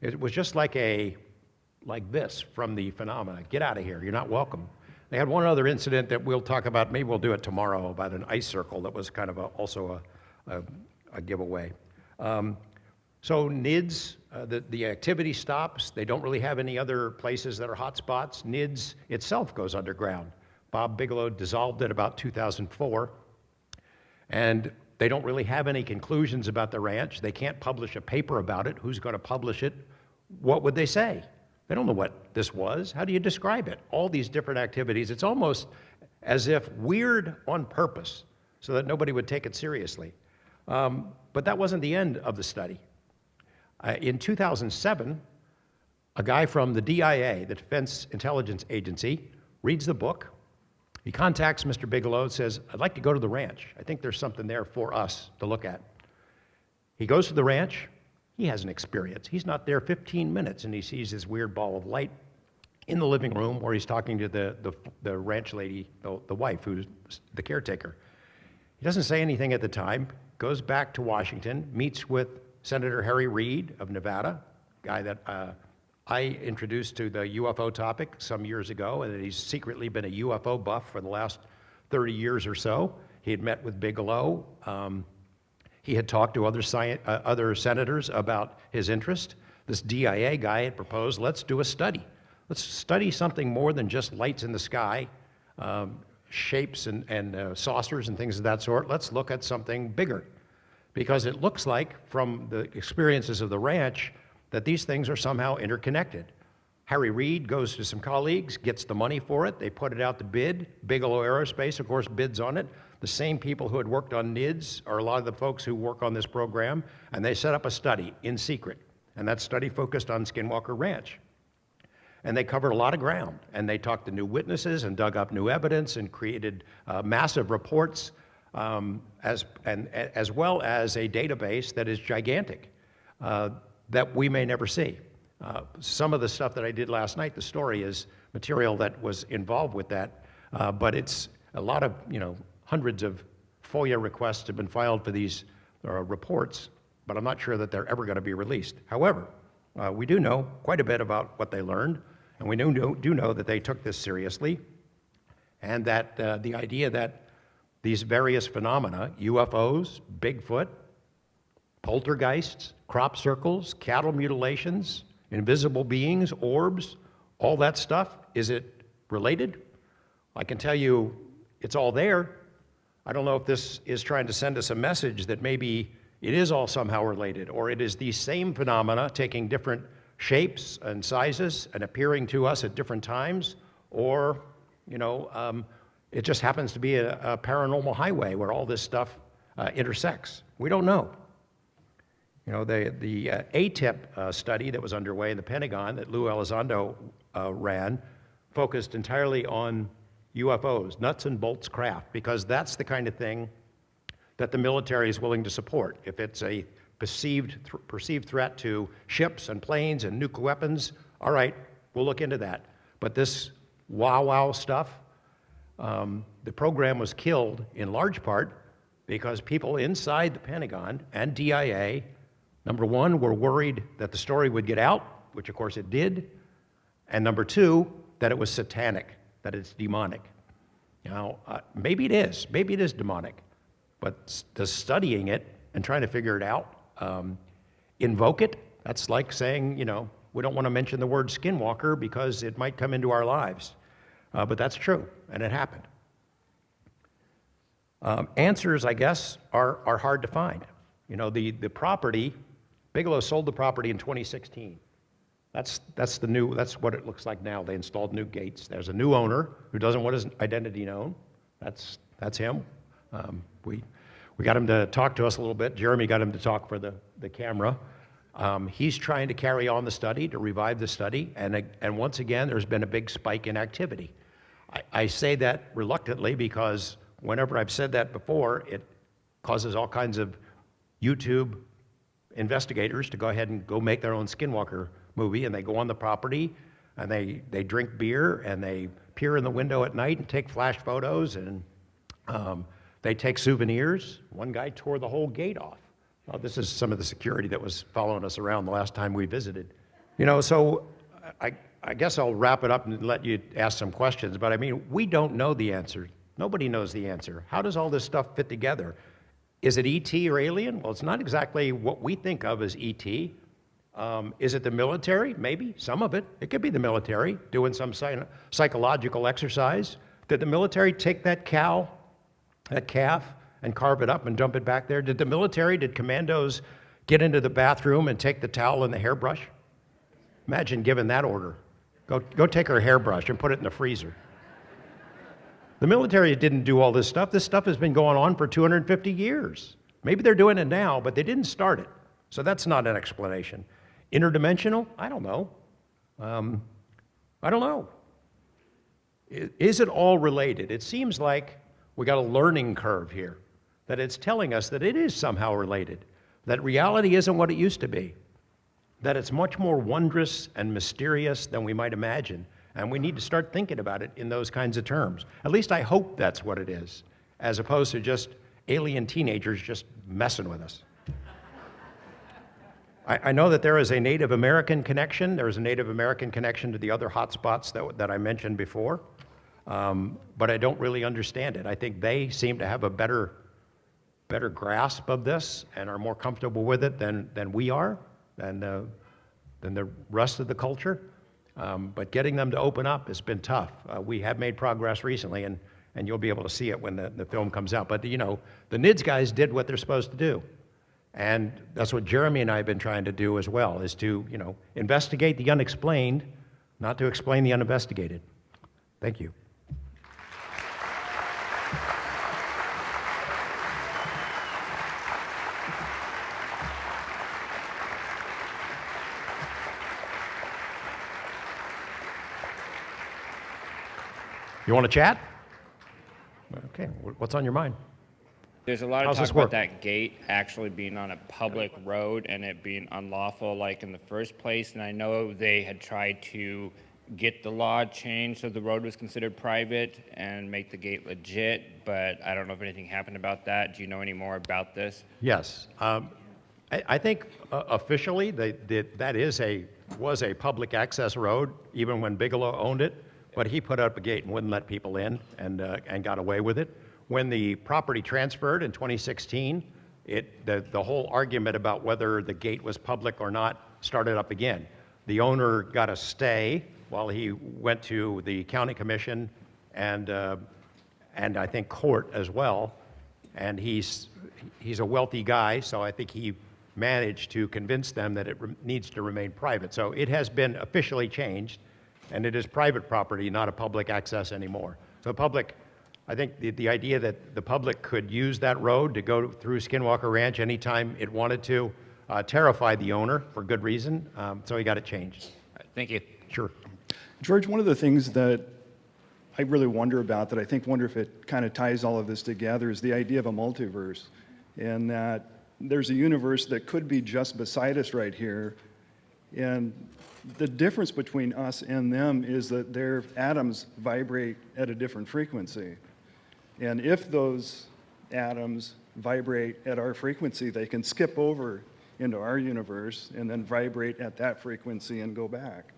Speaker 2: It was just like this from the phenomena. Get out of here, you're not welcome. They had one other incident that we'll talk about, maybe we'll do it tomorrow, about an ice circle that was kind of also a giveaway. So NIDS, the activity stops. They don't really have any other places that are hot spots. NIDS itself goes underground. Bob Bigelow dissolved it about 2004. And they don't really have any conclusions about the ranch. They can't publish a paper about it. Who's going to publish it? What would they say? They don't know what this was. How do you describe it? All these different activities. It's almost as if weird on purpose so that nobody would take it seriously. But that wasn't the end of the study. In 2007, a guy from the DIA, the Defense Intelligence Agency, reads the book. He contacts Mr. Bigelow and says, I'd like to go to the ranch. I think there's something there for us to look at. He goes to the ranch. He has an experience. He's not there 15 minutes, and he sees this weird ball of light in the living room where he's talking to the ranch lady, the wife, who's the caretaker. He doesn't say anything at the time, goes back to Washington, meets with Senator Harry Reid of Nevada, guy that I introduced to the UFO topic some years ago, and that he's secretly been a UFO buff for the last 30 years or so. He had met with Bigelow. He had talked to other senators about his interest. This DIA guy had proposed, let's do a study. Let's study something more than just lights in the sky, shapes and saucers and things of that sort. Let's look at something bigger. Because it looks like, from the experiences of the ranch, that these things are somehow interconnected. Harry Reid goes to some colleagues, gets the money for it, they put it out to bid. Bigelow Aerospace, of course, bids on it. The same people who had worked on NIDS are a lot of the folks who work on this program, and they set up a study in secret. And that study focused on SKINWALKER Ranch. And they covered a lot of ground, and they talked to new witnesses and dug up new evidence and created massive reports, as well as a database that is gigantic, that we may never see. Some of the stuff that I did last night, the story, is material that was involved with that, but it's a lot of, hundreds of FOIA requests have been filed for these reports, but I'm not sure that they're ever going to be released. However, we do know quite a bit about what they learned, and we do know that they took this seriously, and that the idea that these various phenomena, UFOs, Bigfoot, poltergeists, crop circles, cattle mutilations, invisible beings, orbs, all that stuff, is it related? I can tell you it's all there. I don't know if this is trying to send us a message that maybe it is all somehow related, or it is these same phenomena taking different shapes and sizes and appearing to us at different times, or, it just happens to be a paranormal highway where all this stuff intersects. We don't know. The ATIP study that was underway in the Pentagon that Lou Elizondo ran focused entirely on UFOs, nuts and bolts craft, because that's the kind of thing that the military is willing to support. If it's a perceived threat to ships and planes and nuclear weapons, all right, we'll look into that. But this wow stuff, the program was killed in large part because people inside the Pentagon and DIA, number one, were worried that the story would get out, which of course it did, and number two, that it was satanic, that it's demonic. Maybe it is demonic, but does studying it and trying to figure it out invoke it? That's like saying, we don't want to mention the word skinwalker because it might come into our lives. But that's true, and it happened. Answers, I guess, are hard to find. The property, Bigelow sold the property in 2016. That's what it looks like now. They installed new gates. There's a new owner who doesn't want his identity known. That's him. We got him to talk to us a little bit. Jeremy got him to talk for the camera. He's trying to carry on the study, to revive the study, and once again, there's been a big spike in activity. I say that reluctantly because whenever I've said that before, it causes all kinds of YouTube investigators to go ahead and go make their own Skinwalker movie, and they go on the property, and they drink beer, and they peer in the window at night and take flash photos, and they take souvenirs. One guy tore the whole gate off. Well, this is some of the security that was following us around the last time we visited. So I guess I'll wrap it up and let you ask some questions, but we don't know the answer. Nobody knows the answer. How does all this stuff fit together? Is it ET or alien? Well, it's not exactly what we think of as ET. Is it the military? Maybe, some of it. It could be the military doing some psychological exercise. Did the military take that calf, and carve it up and dump it back there? Did commandos get into the bathroom and take the towel and the hairbrush? Imagine giving that order. Go take her hairbrush and put it in the freezer. The military didn't do all this stuff. This stuff has been going on for 250 years. Maybe they're doing it now, but they didn't start it. So that's not an explanation. Interdimensional? I don't know. I don't know. Is it all related? It seems like we got a learning curve here, that it's telling us that it is somehow related, that reality isn't what it used to be, that it's much more wondrous and mysterious than we might imagine, and we need to start thinking about it in those kinds of terms. At least I hope that's what it is, as opposed to just alien teenagers just messing with us. I know that there is a Native American connection. There is a Native American connection to the other hotspots that I mentioned before, but I don't really understand it. I think they seem to have a better grasp of this and are more comfortable with it than we are, than the rest of the culture. But getting them to open up has been tough. We have made progress recently, and you'll be able to see it when the film comes out. But you know, the NIDS guys did what they're supposed to do. And that's what Jeremy and I have been trying to do as well, is to, you know, investigate the unexplained, not to explain the uninvestigated. Thank you. You want to chat? Okay, what's on your mind?
Speaker 16: There's a lot of
Speaker 2: How's
Speaker 16: talk
Speaker 2: this
Speaker 16: about
Speaker 2: work?
Speaker 16: that gate actually being on a public road and it being unlawful like in the first place. And I know they had tried to get the law changed so the road was considered private and make the gate legit, but I don't know if anything happened about that. Do you know any more about this?
Speaker 2: Yes. I think officially that was a public access road, even when Bigelow owned it, but he put up a gate and wouldn't let people in and got away with it. When the property transferred in 2016, the whole argument about whether the gate was public or not started up again. The owner got a stay while he went to the county commission and I think court as well. And he's a wealthy guy, so I think he managed to convince them that it needs to remain private. So it has been officially changed, and it is private property, not a public access anymore. So public. I think the idea that the public could use that road to go through Skinwalker Ranch anytime it wanted to terrified the owner for good reason, so he got it changed.
Speaker 16: Thank you.
Speaker 2: Sure.
Speaker 17: George, one of the things that I really wonder about, that I wonder if it kind of ties all of this together, is the idea of a multiverse, and that there's a universe that could be just beside us right here, and the difference between us and them is that their atoms vibrate at a different frequency. And if those atoms vibrate at our frequency, they can skip over into our universe and then vibrate at that frequency and go back.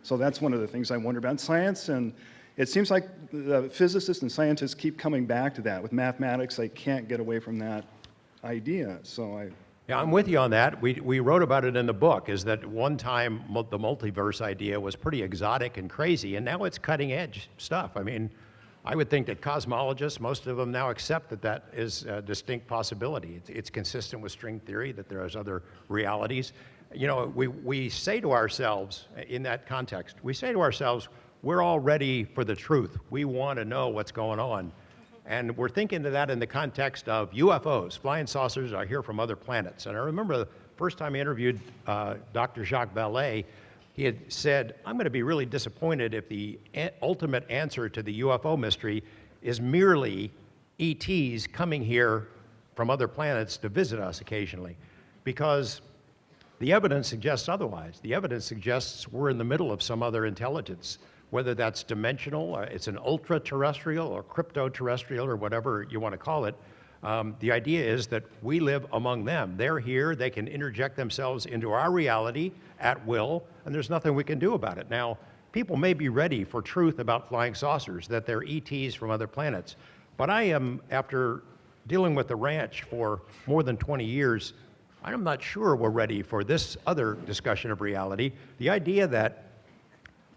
Speaker 17: So that's one of the things I wonder about. Science, and it seems like the physicists and scientists keep coming back to that. With mathematics, they can't get away from that idea.
Speaker 2: Yeah, I'm with you on that. We wrote about it in the book, is that one time the multiverse idea was pretty exotic and crazy, and now it's cutting edge stuff. I mean, I would think that cosmologists, most of them now accept that is a distinct possibility. It's consistent with string theory, that there's other realities. You know, we say to ourselves, in that context, we say to ourselves, we're all ready for the truth. We want to know what's going on. And we're thinking of that in the context of UFOs, flying saucers are here from other planets. And I remember the first time I interviewed Dr. Jacques Vallée, he had said, I'm going to be really disappointed if the ultimate answer to the UFO mystery is merely ETs coming here from other planets to visit us occasionally, because the evidence suggests otherwise. The evidence suggests we're in the middle of some other intelligence, whether that's dimensional, it's an ultra-terrestrial or crypto-terrestrial or whatever you want to call it. The idea is that we live among them. They're here, they can interject themselves into our reality at will, and there's nothing we can do about it. Now, people may be ready for truth about flying saucers, that they're ETs from other planets, but I am, after dealing with the ranch for more than 20 years, I'm not sure we're ready for this other discussion of reality. The idea that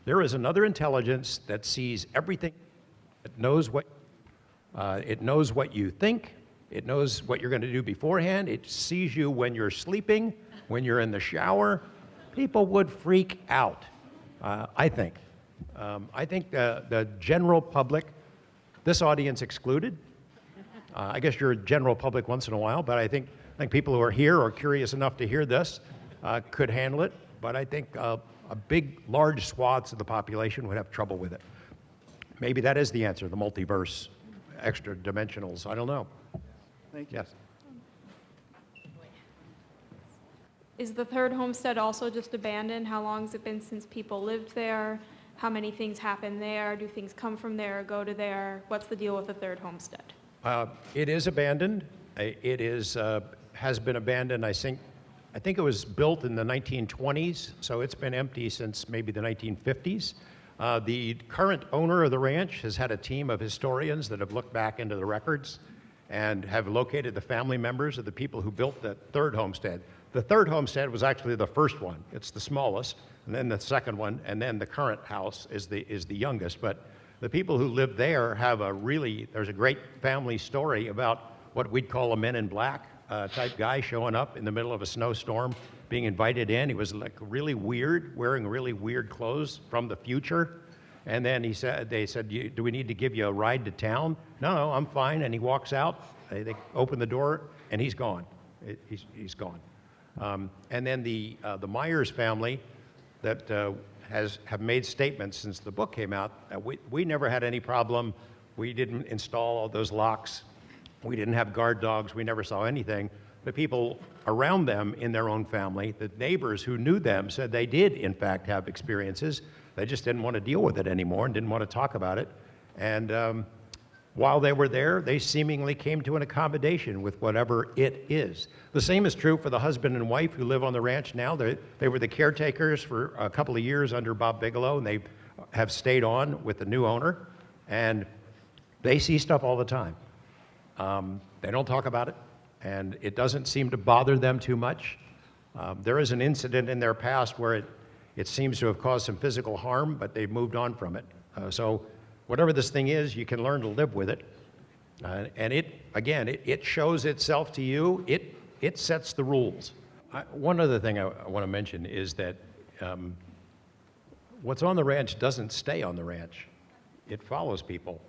Speaker 2: there is another intelligence that sees everything, it knows what you think, it knows what you're going to do beforehand, it sees you when you're sleeping, when you're in the shower. People would freak out, I think. I think the general public, this audience excluded, I guess you're a general public once in a while, but I think think people who are here or curious enough to hear this could handle it, but I think a big, large swaths of the population would have trouble with it. Maybe that is the answer, the multiverse, extra dimensionals, I don't know.
Speaker 17: Thank you.
Speaker 2: Yes.
Speaker 18: Is the third homestead also just abandoned? How long has it been since people lived there? How many things happen there? Do things come from there or go to there? What's the deal with the third homestead?
Speaker 2: It is abandoned. It is, has been abandoned, I think it was built in the 1920s, so it's been empty since maybe the 1950s. The current owner of the ranch has had a team of historians that have looked back into the records and have located the family members of the people who built the third homestead. The third homestead was actually the first one. It's the smallest, and then the second one, and then the current house is the youngest. But the people who live there have there's a great family story about what we'd call a Men in Black type guy showing up in the middle of a snowstorm, being invited in. He was like really weird, wearing really weird clothes from the future. And then they said, do we need to give you a ride to town? No, I'm fine. And he walks out, they open the door, and he's gone. He's gone. And then the Myers family that have made statements since the book came out. We never had any problem. We didn't install all those locks. We didn't have guard dogs. We never saw anything. The people around them in their own family, the neighbors who knew them, said they did, in fact, have experiences. They just didn't want to deal with it anymore and didn't want to talk about it. And while they were there, they seemingly came to an accommodation with whatever it is. The same is true for the husband and wife who live on the ranch now. They were the caretakers for a couple of years under Bob Bigelow, and they have stayed on with the new owner. And they see stuff all the time. They don't talk about it, and it doesn't seem to bother them too much. There is an incident in their past where it seems to have caused some physical harm, but they've moved on from it. So whatever this thing is, you can learn to live with it. And it shows itself to you. It sets the rules. One other thing I want to mention is that what's on the ranch doesn't stay on the ranch. It follows people.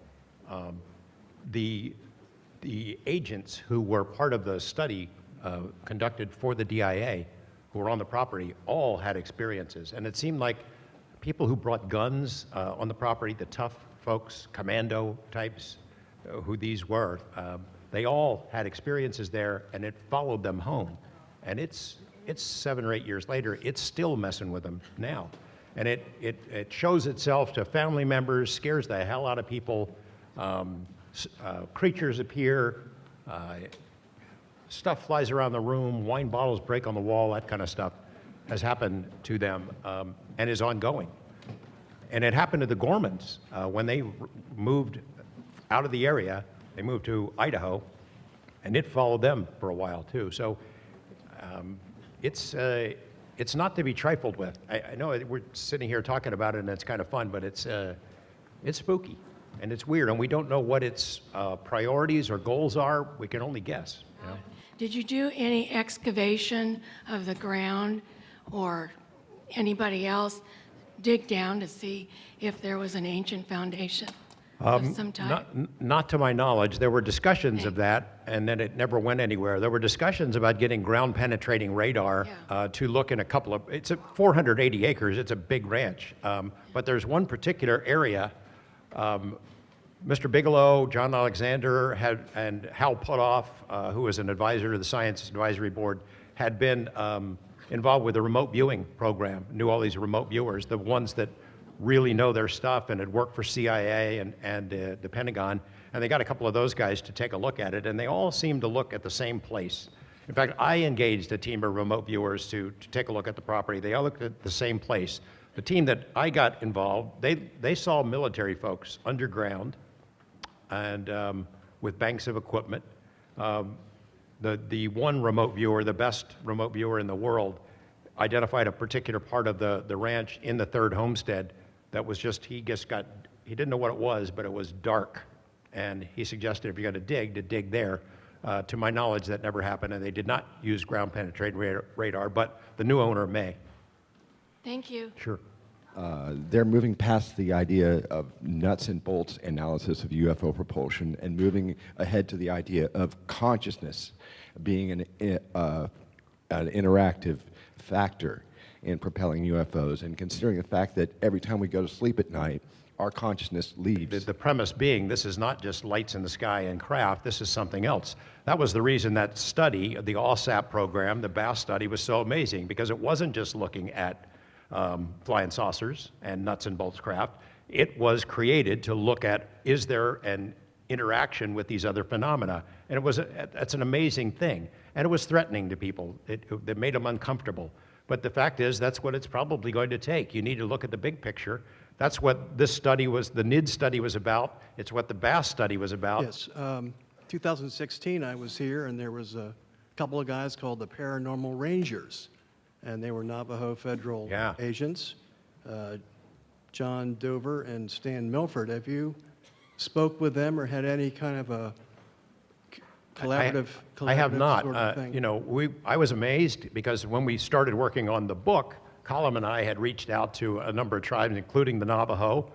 Speaker 2: The agents who were part of the study conducted for the DIA, who were on the property, all had experiences. And it seemed like people who brought guns on the property, the tough folks, commando types, who these were, they all had experiences there, and it followed them home. And it's 7 or 8 years later, it's still messing with them now. And it shows itself to family members, scares the hell out of people. Creatures appear, stuff flies around the room, wine bottles break on the wall, that kind of stuff has happened to them and is ongoing. And it happened to the Gormans when they moved out of the area. They moved to Idaho, and it followed them for a while too. So it's not to be trifled with. I know we're sitting here talking about it, and it's kind of fun, but it's spooky. And it's weird, and we don't know what its priorities or goals are. We can only guess. You know?
Speaker 19: Did you do any excavation of the ground, or anybody else dig down to see if there was an ancient foundation of some type?
Speaker 2: Not to my knowledge. There were discussions of that, and then it never went anywhere. There were discussions about getting ground-penetrating radar to look in a couple of. It's 480 acres. It's a big ranch, but there's one particular area. Mr. Bigelow, John Alexander, and Hal Putoff, who was an advisor to the Science Advisory Board, had been involved with the remote viewing program, knew all these remote viewers, the ones that really know their stuff and had worked for CIA and the Pentagon. And they got a couple of those guys to take a look at it, and they all seemed to look at the same place. In fact, I engaged a team of remote viewers to take a look at the property. They all looked at the same place. The team that I got involved, they saw military folks underground and with banks of equipment. The one remote viewer, the best remote viewer in the world, identified a particular part of the ranch in the third homestead that was he didn't know what it was, but it was dark. And he suggested if you're going to dig there. To my knowledge, that never happened, and they did not use ground penetrating radar, but the new owner may.
Speaker 19: Thank you.
Speaker 2: Sure.
Speaker 20: they're moving past the idea of nuts and bolts analysis of UFO propulsion and moving ahead to the idea of consciousness being an interactive factor in propelling UFOs, and considering the fact that every time we go to sleep at night, our consciousness leaves.
Speaker 2: The premise being this is not just lights in the sky and craft, this is something else. That was the reason that study, the ALSAP program, the BASS study, was so amazing, because it wasn't just looking at flying saucers and nuts and bolts craft. It was created to look at, is there an interaction with these other phenomena? And that's an amazing thing. And it was threatening to people. It made them uncomfortable. But the fact is, that's what it's probably going to take. You need to look at the big picture. That's what this study was, the NIDS study was about. It's what the BASS study was about.
Speaker 21: Yes. 2016, I was here, and there was a couple of guys called the Paranormal Rangers, and they were Navajo federal agents. John Dover and Stan Milford. Have you spoke with them or had any kind of a collaborative
Speaker 2: I have not.
Speaker 21: sort of thing?
Speaker 2: You know, I was amazed because when we started working on the book, Colin and I had reached out to a number of tribes, including the Navajo,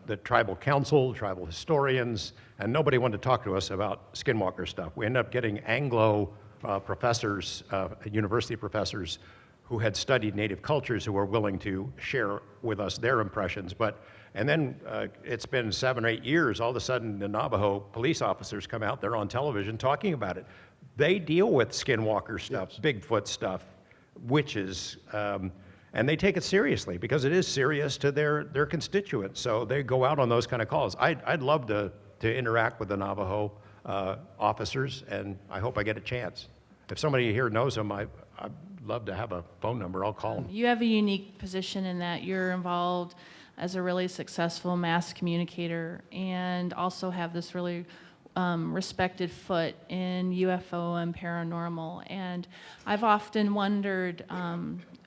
Speaker 2: the tribal council, tribal historians, and nobody wanted to talk to us about skinwalker stuff. We ended up getting Anglo professors, university professors, who had studied native cultures who were willing to share with us their impressions. And then it's been 7 or 8 years, all of a sudden the Navajo police officers come out, they're on television talking about it. They deal with skinwalker stuff, Bigfoot stuff, witches, and they take it seriously because it is serious to their constituents. So they go out on those kind of calls. I'd love to interact with the Navajo officers, and I hope I get a chance. If somebody here knows them, I'd love to have a phone number. I'll call them.
Speaker 22: You have a unique position in that you're involved as a really successful mass communicator and also have this really respected foot in UFO and paranormal. And I've often wondered,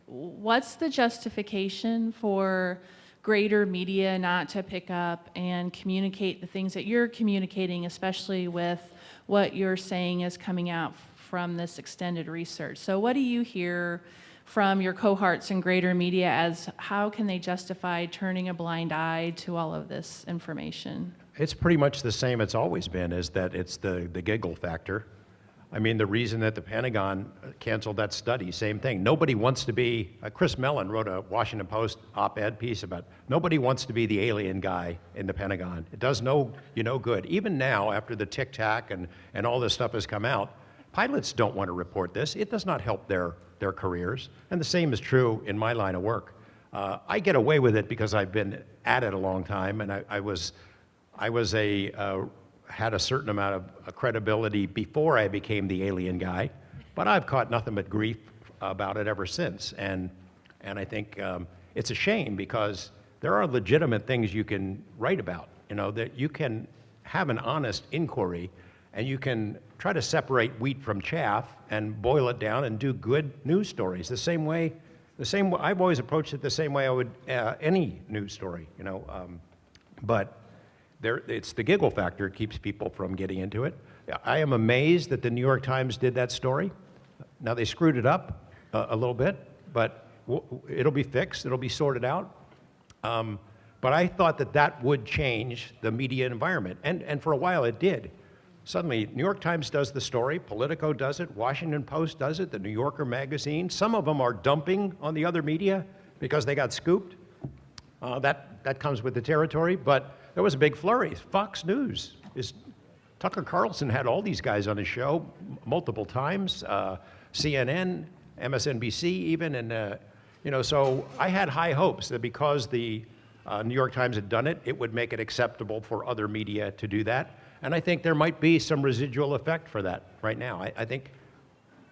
Speaker 22: what's the justification for greater media not to pick up and communicate the things that you're communicating, especially with what you're saying is coming out from this extended research? So what do you hear from your cohorts in greater media as how can they justify turning a blind eye to all of this information?
Speaker 2: It's pretty much the same it's always been, is that it's the giggle factor. I mean, the reason that the Pentagon canceled that study, same thing. Nobody wants to be, Chris Mellon wrote a Washington Post op-ed piece about, nobody wants to be the alien guy in the Pentagon. It does no good. Even now, after the Tic Tac and all this stuff has come out, pilots don't want to report this. It does not help their careers. And the same is true in my line of work. I get away with it because I've been at it a long time, and had a certain amount of credibility before I became the alien guy, but I've caught nothing but grief about it ever since. And I think it's a shame because there are legitimate things you can write about, that you can have an honest inquiry and you can try to separate wheat from chaff and boil it down and do good news stories. The same way I've always approached it the same way I would any news story, but it's the giggle factor that keeps people from getting into it. I am amazed that the New York Times did that story. Now they screwed it up a little bit, but it'll be fixed, it'll be sorted out. But I thought that would change the media environment, and for a while it did. Suddenly, New York Times does the story, Politico does it, Washington Post does it, the New Yorker magazine. Some of them are dumping on the other media because they got scooped. That comes with the territory, but there was a big flurry. Fox News Tucker Carlson had all these guys on his show multiple times, CNN, MSNBC even, and so I had high hopes that because the New York Times had done it, it would make it acceptable for other media to do that. And I think there might be some residual effect for that right now. I think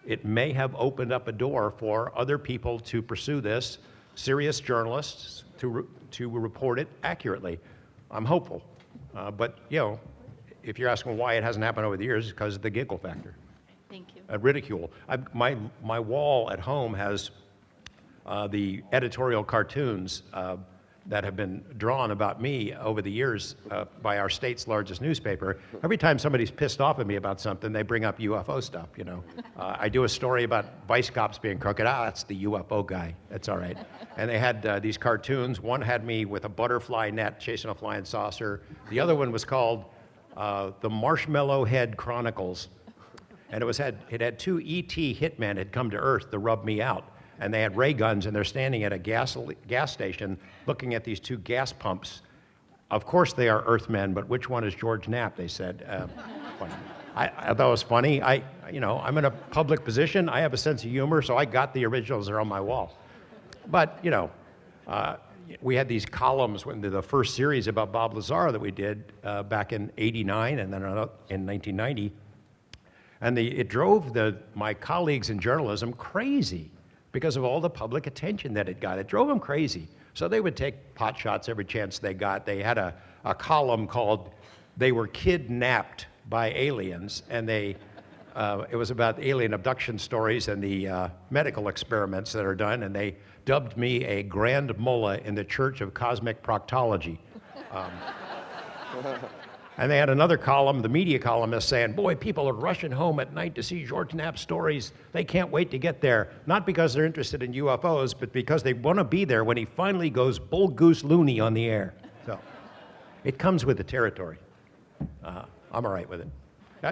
Speaker 2: it may have opened up a door for other people to pursue this, serious journalists to report it accuratly. I'm hopeful. But, if you're asking why it hasn't happened over the years, it's because of the giggle factor.
Speaker 22: Thank you.
Speaker 2: Ridicule. My wall at home has the editorial cartoons that have been drawn about me over the years by our state's largest newspaper. Every time somebody's pissed off at me about something, they bring up UFO stuff, you know. I do a story about vice cops being crooked. That's the UFO guy. That's all right. And they had these cartoons. One had me with a butterfly net chasing a flying saucer. The other one was called The Marshmallow Head Chronicles. And it had two ET hitmen had come to Earth to rub me out. And they had ray guns, and they're standing at a gas station looking at these two gas pumps. Of course they are Earthmen, but which one is George Knapp, they said. I thought it was funny. I'm in a public position. I have a sense of humor, so I got the originals. They're on my wall. But, we had these columns when the first series about Bob Lazar that we did back in '89 and then in 1990. And it drove my colleagues in journalism crazy because of all the public attention that it got. It drove them crazy. So they would take pot shots every chance they got. They had a column called "They Were Kidnapped by Aliens," and it was about alien abduction stories and the medical experiments that are done, and they dubbed me a grand mullah in the Church of Cosmic Proctology. And they had another column, the media columnist, saying, boy, people are rushing home at night to see George Knapp stories. They can't wait to get there. Not because they're interested in UFOs, but because they want to be there when he finally goes bull goose loony on the air. So it comes with the territory. I'm all right with it.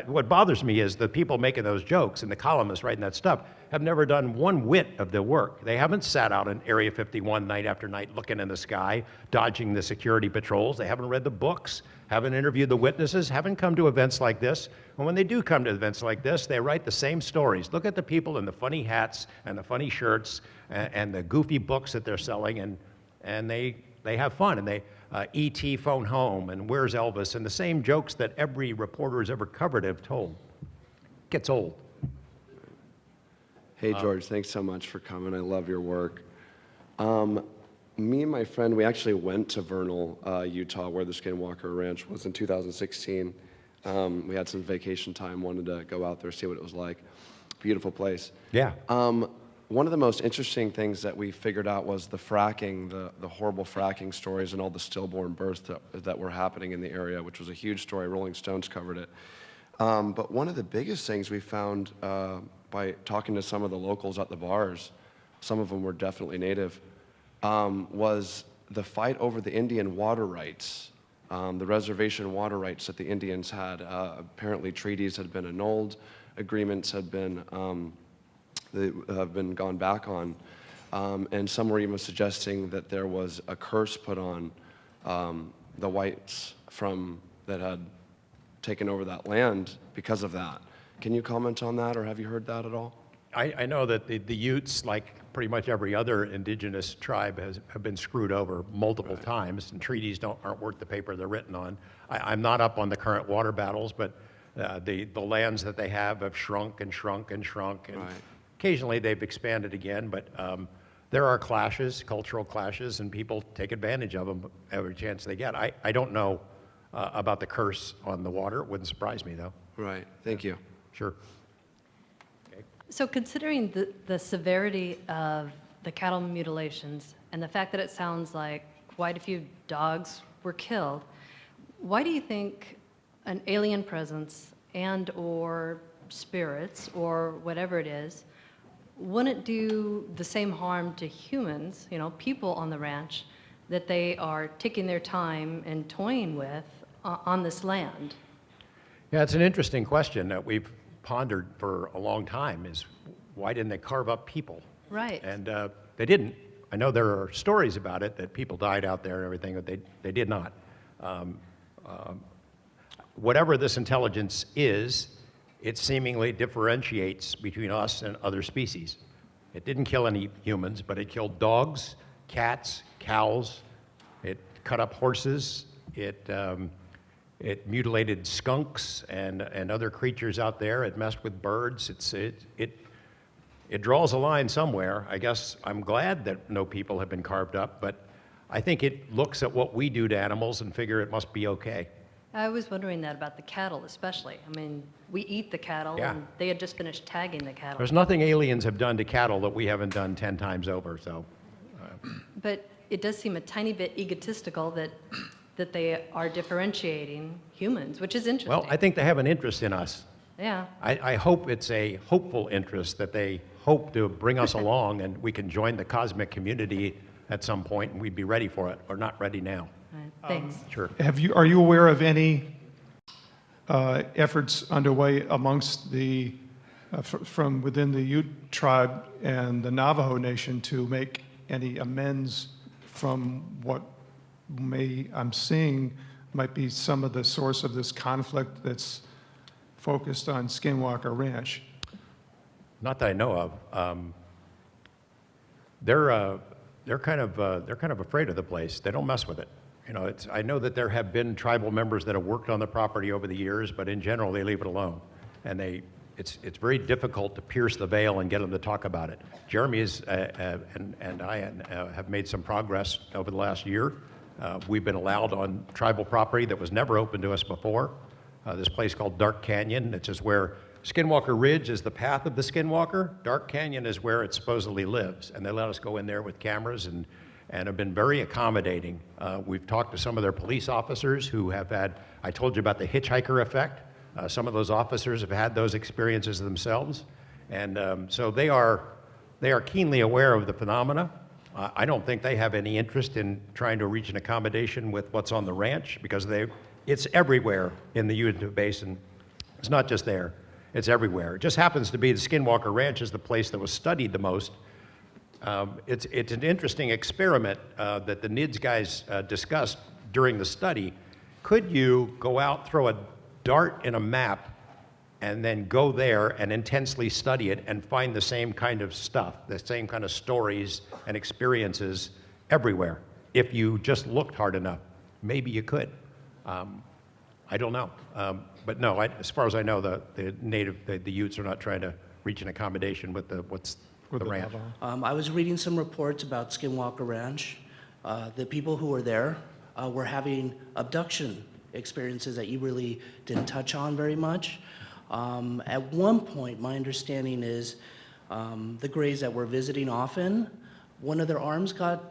Speaker 2: What bothers me is the people making those jokes and the columnists writing that stuff have never done one whit of the work. They haven't sat out in Area 51 night after night looking in the sky, dodging the security patrols. They haven't read the books, haven't interviewed the witnesses, haven't come to events like this. And when they do come to events like this, they write the same stories. Look at the people in the funny hats and the funny shirts and the goofy books that they're selling, and they have fun. And they E.T. phone home and where's Elvis, and the same jokes that every reporter has ever covered have told. Gets old.
Speaker 1: Hey, George, thanks so much for coming. I love your work. Me and my friend, we actually went to Vernal, Utah, where the SKINWALKER Ranch was in 2016. We had some vacation time, wanted to go out there, see what it was like. Beautiful place.
Speaker 2: Yeah.
Speaker 1: One of the most interesting things that we figured out was the fracking, the horrible fracking stories and all the stillborn births that were happening in the area, which was a huge story. Rolling Stones covered it. But one of the biggest things we found by talking to some of the locals at the bars, some of them were definitely native, was the fight over the Indian water rights, the reservation water rights that the Indians had. Apparently treaties had been annulled, agreements had been gone back on, and some were even suggesting that there was a curse put on the whites that had taken over that land because of that. Can you comment on that, or have you heard that at all?
Speaker 2: I know that the Utes, like pretty much every other indigenous tribe, have been screwed over multiple times, and treaties aren't worth the paper they're written on. I'm not up on the current water battles, but the lands that they have shrunk and shrunk and shrunk, and occasionally they've expanded again, but there are clashes, cultural clashes, and people take advantage of them every chance they get. I don't know about the curse on the water. It wouldn't surprise me, though.
Speaker 1: Right. Thank you.
Speaker 2: Sure.
Speaker 3: So considering the severity of the cattle mutilations and the fact that it sounds like quite a few dogs were killed, why do you think an alien presence and or spirits or whatever it is wouldn't do the same harm to humans, people on the ranch, that they are taking their time and toying with on this land?
Speaker 2: Yeah, it's an interesting question that we've pondered for a long time, is why didn't they carve up people?
Speaker 3: Right.
Speaker 2: And they didn't. I know there are stories about it, that people died out there and everything, but they did not. Whatever this intelligence is, it seemingly differentiates between us and other species. It didn't kill any humans, but it killed dogs, cats, cows. It cut up horses. It mutilated skunks and other creatures out there. It messed with birds. It draws a line somewhere. I guess I'm glad that no people have been carved up, but I think it looks at what we do to animals and figure it must be okay.
Speaker 3: I was wondering that about the cattle especially. I mean, we eat the cattle,
Speaker 2: Yeah.
Speaker 3: and they had just finished tagging the cattle.
Speaker 2: There's nothing aliens have done to cattle that we haven't done 10 times over, so.
Speaker 3: But it does seem a tiny bit egotistical that they are differentiating humans, which is interesting.
Speaker 2: Well, I think they have an interest in us.
Speaker 3: Yeah.
Speaker 2: I hope it's a hopeful interest that they hope to bring us along and we can join the cosmic community at some point and we'd be ready for it. We're not ready now.
Speaker 3: Thanks.
Speaker 2: Sure.
Speaker 4: Are you aware of any efforts underway amongst the from within the Ute tribe and the Navajo Nation to make any amends from what I'm seeing might be some of the source of this conflict that's focused on Skinwalker Ranch?
Speaker 2: Not that I know of. They're kind of afraid of the place. They don't mess with it. You know, I know that there have been tribal members that have worked on the property over the years, but in general they leave it alone, and it's very difficult to pierce the veil and get them to talk about it. Jeremy and I have made some progress over the last year. We've been allowed on tribal property that was never open to us before. This place called Dark Canyon, it's just where Skinwalker Ridge is the path of the Skinwalker. Dark Canyon is where it supposedly lives, and they let us go in there with cameras and have been very accommodating. We've talked to some of their police officers who have had, I told you about the hitchhiker effect. Some of those officers have had those experiences themselves, and so they are keenly aware of the phenomena. I don't think they have any interest in trying to reach an accommodation with what's on the ranch because it's everywhere in the Uinta Basin. It's not just there, it's everywhere. It just happens to be the Skinwalker Ranch is the place that was studied the most. It's an interesting experiment that the NIDS guys discussed during the study. Could you go out, throw a dart in a map, and then go there and intensely study it and find the same kind of stuff, the same kind of stories and experiences everywhere if you just looked hard enough? Maybe you could. I don't know. But no, as far as I know, the Utes are not trying to reach an accommodation with the ranch.
Speaker 8: I was reading some reports about Skinwalker Ranch. The people who were there were having abduction experiences that you really didn't touch on very much. At one point, my understanding is the Greys that were visiting often, one of their arms got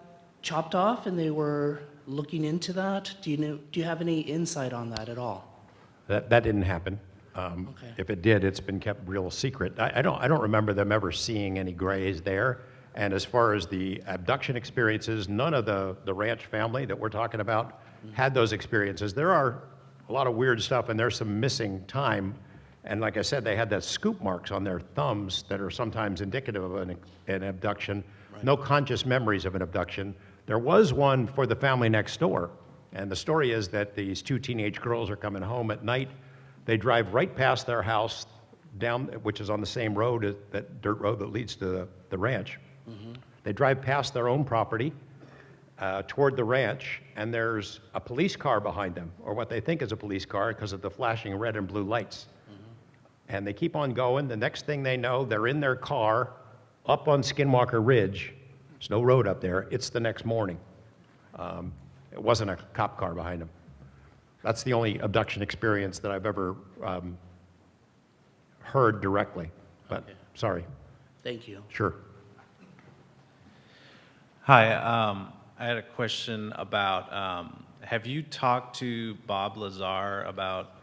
Speaker 8: chopped off and they were looking into that. Do you have any insight on that at all?
Speaker 2: That didn't happen. Okay. If it did, it's been kept real secret. I don't remember them ever seeing any Greys there. And as far as the abduction experiences, none of the ranch family that we're talking about had those experiences. There are a lot of weird stuff, and there's some missing time. And like I said, they had that scoop marks on their thumbs that are sometimes indicative of an abduction. Right. No conscious memories of an abduction. There was one for the family next door. And the story is that these two teenage girls are coming home at night. They drive right past their house down, which is on the same road, that dirt road that leads to the ranch. Mm-hmm. They drive past their own property toward the ranch, and there's a police car behind them, or what they think is a police car because of the flashing red and blue lights. Mm-hmm. And they keep on going. The next thing they know, they're in their car up on Skinwalker Ridge. There's no road up there. It's the next morning. It wasn't a cop car behind them. That's the only abduction experience that I've ever heard directly, but okay. Sorry.
Speaker 8: Thank you.
Speaker 2: Sure.
Speaker 23: Hi, I had a question about, have you talked to Bob Lazar about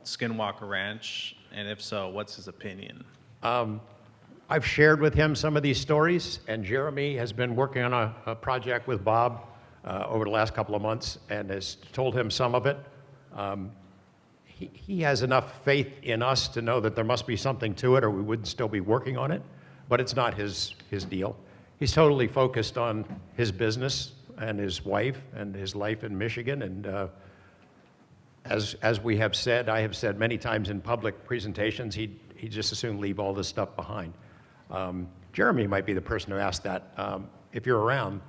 Speaker 23: Skinwalker Ranch? And if so, what's his opinion?
Speaker 2: I've shared with him some of these stories, and Jeremy has been working on a project with Bob over the last couple of months and has told him some of it. He has enough faith in us to know that there must be something to it or we wouldn't still be working on it, but it's not his deal. He's totally focused on his business and his wife and his life in Michigan, and as we have said, I have said many times in public presentations, he'd just as soon leave all this stuff behind. Jeremy might be the person who asked that. If you're around,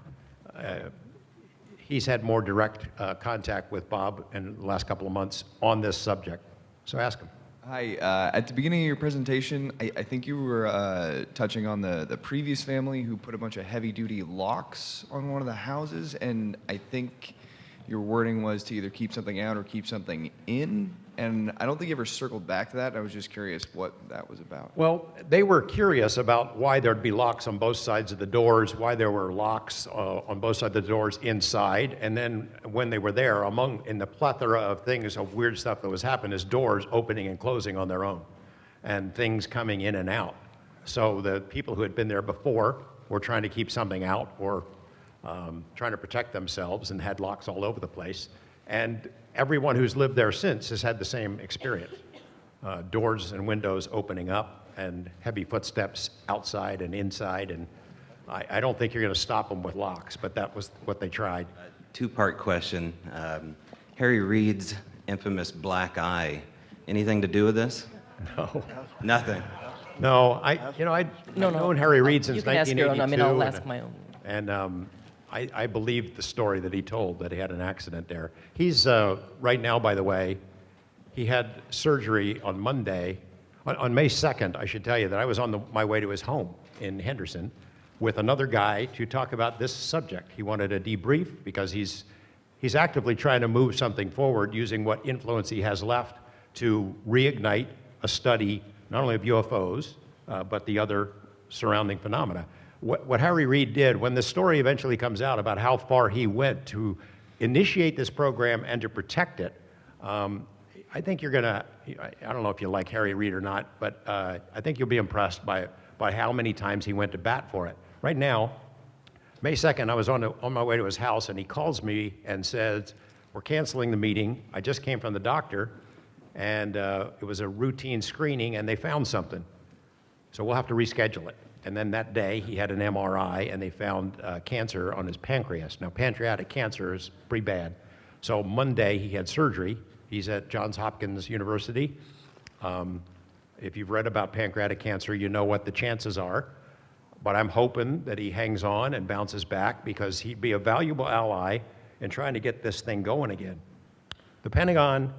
Speaker 2: he's had more direct contact with Bob in the last couple of months on this subject. So ask him.
Speaker 24: Hi. At the beginning of your presentation, I think you were touching on the previous family who put a bunch of heavy-duty locks on one of the houses, and I think your wording was to either keep something out or keep something in. and I don't think you ever circled back to that. I was just curious what that was about.
Speaker 2: Well, they were curious about why there'd be locks on both sides of the doors, why there were locks on both sides of the doors inside, and then when they were there, in the plethora of things of weird stuff that was happening, is doors opening and closing on their own, and things coming in and out. So the people who had been there before were trying to keep something out or trying to protect themselves and had locks all over the place. And everyone who's lived there since has had the same experience. Doors and windows opening up and heavy footsteps outside and inside. And I don't think you're going to stop them with locks, but that was what they tried.
Speaker 5: Two-part question. Harry Reid's infamous black eye, anything to do with this?
Speaker 2: No.
Speaker 5: Nothing?
Speaker 2: No, I've known Harry Reid since
Speaker 7: You can ask your own.
Speaker 2: 1982.
Speaker 7: I mean, I'll ask my own.
Speaker 2: And I believed the story that he told, that he had an accident there. He's, right now, by the way, he had surgery on Monday. On May 2nd, I should tell you that I was on my way to his home in Henderson with another guy to talk about this subject. He wanted a debrief because he's actively trying to move something forward using what influence he has left to reignite a study not only of UFOs, but the other surrounding phenomena. What Harry Reid did, when the story eventually comes out about how far he went to initiate this program and to protect it, I think you're going to, I don't know if you like Harry Reid or not, but I think you'll be impressed by how many times he went to bat for it. Right now, May 2nd, I was on my way to his house, and he calls me and says, we're canceling the meeting. I just came from the doctor, and it was a routine screening, and they found something. So we'll have to reschedule it. And then that day, he had an MRI, and they found cancer on his pancreas. Now, pancreatic cancer is pretty bad. So Monday, he had surgery. He's at Johns Hopkins University. If you've read about pancreatic cancer, you know what the chances are. But I'm hoping that he hangs on and bounces back because he'd be a valuable ally in trying to get this thing going again. The Pentagon,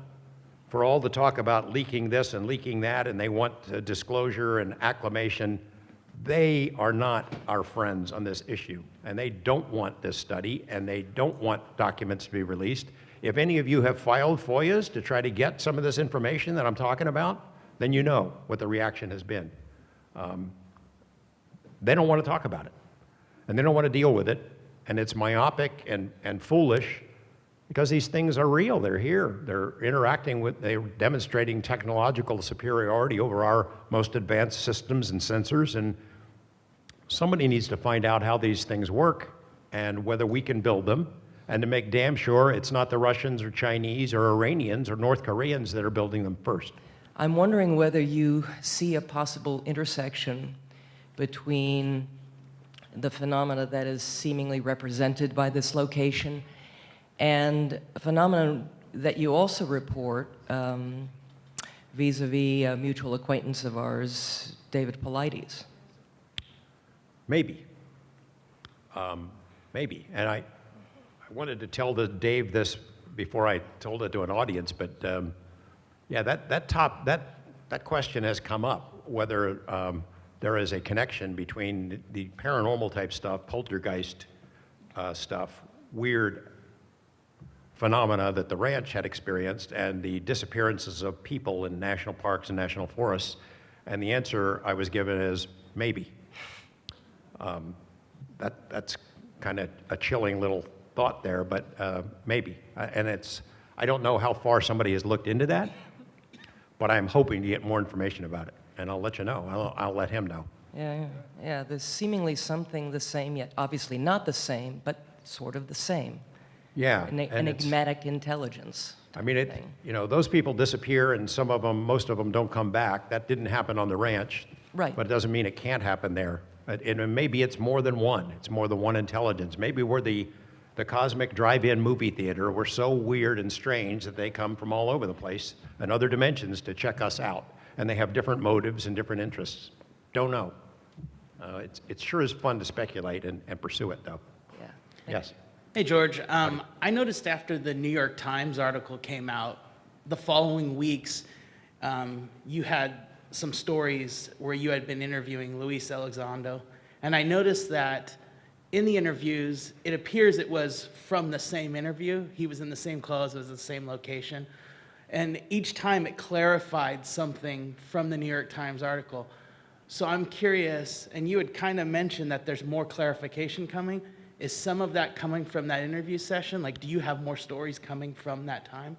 Speaker 2: for all the talk about leaking this and leaking that, and they want disclosure and acclamation, they are not our friends on this issue, and they don't want this study, and they don't want documents to be released. If any of you have filed FOIAs to try to get some of this information that I'm talking about, then you know what the reaction has been. They don't want to talk about it, and they don't want to deal with it, and it's myopic and foolish because these things are real. They're here. They're interacting with, they're demonstrating technological superiority over our most advanced systems and sensors, and somebody needs to find out how these things work and whether we can build them, and to make damn sure it's not the Russians or Chinese or Iranians or North Koreans that are building them first.
Speaker 7: I'm wondering whether you see a possible intersection between the phenomena that is seemingly represented by this location and a phenomenon that you also report vis-a-vis a mutual acquaintance of ours, David Paulides.
Speaker 2: Maybe. Maybe. And I wanted to tell Dave this before I told it to an audience, but yeah, that question has come up, whether there is a connection between the paranormal type stuff, poltergeist stuff, weird phenomena that the ranch had experienced, and the disappearances of people in national parks and national forests. And the answer I was given is maybe. That's kind of a chilling little thought there, but maybe. And I don't know how far somebody has looked into that, but I'm hoping to get more information about it. And I'll let you know. I'll let him know.
Speaker 7: Yeah, there's seemingly something the same, yet obviously not the same, but sort of the same.
Speaker 2: Yeah.
Speaker 7: Enigmatic intelligence.
Speaker 2: I mean, those people disappear, and most of them don't come back. That didn't happen on the ranch.
Speaker 7: Right.
Speaker 2: But it doesn't mean it can't happen there. And maybe it's more than one. It's more than one intelligence. Maybe we're the cosmic drive-in movie theater. We're so weird and strange that they come from all over the place and other dimensions to check us out. And they have different motives and different interests. Don't know. It sure is fun to speculate and pursue it, though.
Speaker 7: Yeah.
Speaker 2: Yes.
Speaker 12: Hey, George. I noticed after the New York Times article came out, the following weeks, you had some stories where you had been interviewing Luis Elizondo. And I noticed that in the interviews, it appears it was from the same interview. He was in the same clothes, it was the same location. And each time it clarified something from the New York Times article. So I'm curious, and you had kind of mentioned that there's more clarification coming. Is some of that coming from that interview session? Like, do you have more stories coming from that time?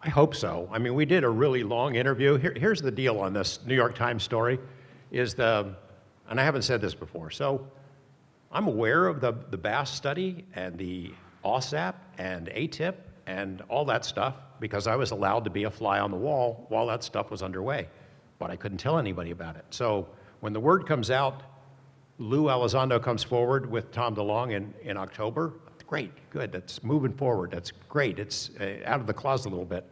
Speaker 2: I hope so. I mean, we did a really long interview. Here's the deal on this New York Times story, and I haven't said this before, so I'm aware of the BASS study and the OSAP and ATIP and all that stuff because I was allowed to be a fly on the wall while that stuff was underway, but I couldn't tell anybody about it. So when the word comes out, Lou Elizondo comes forward with Tom DeLonge in October. Great, good, that's moving forward, that's great. It's out of the closet a little bit.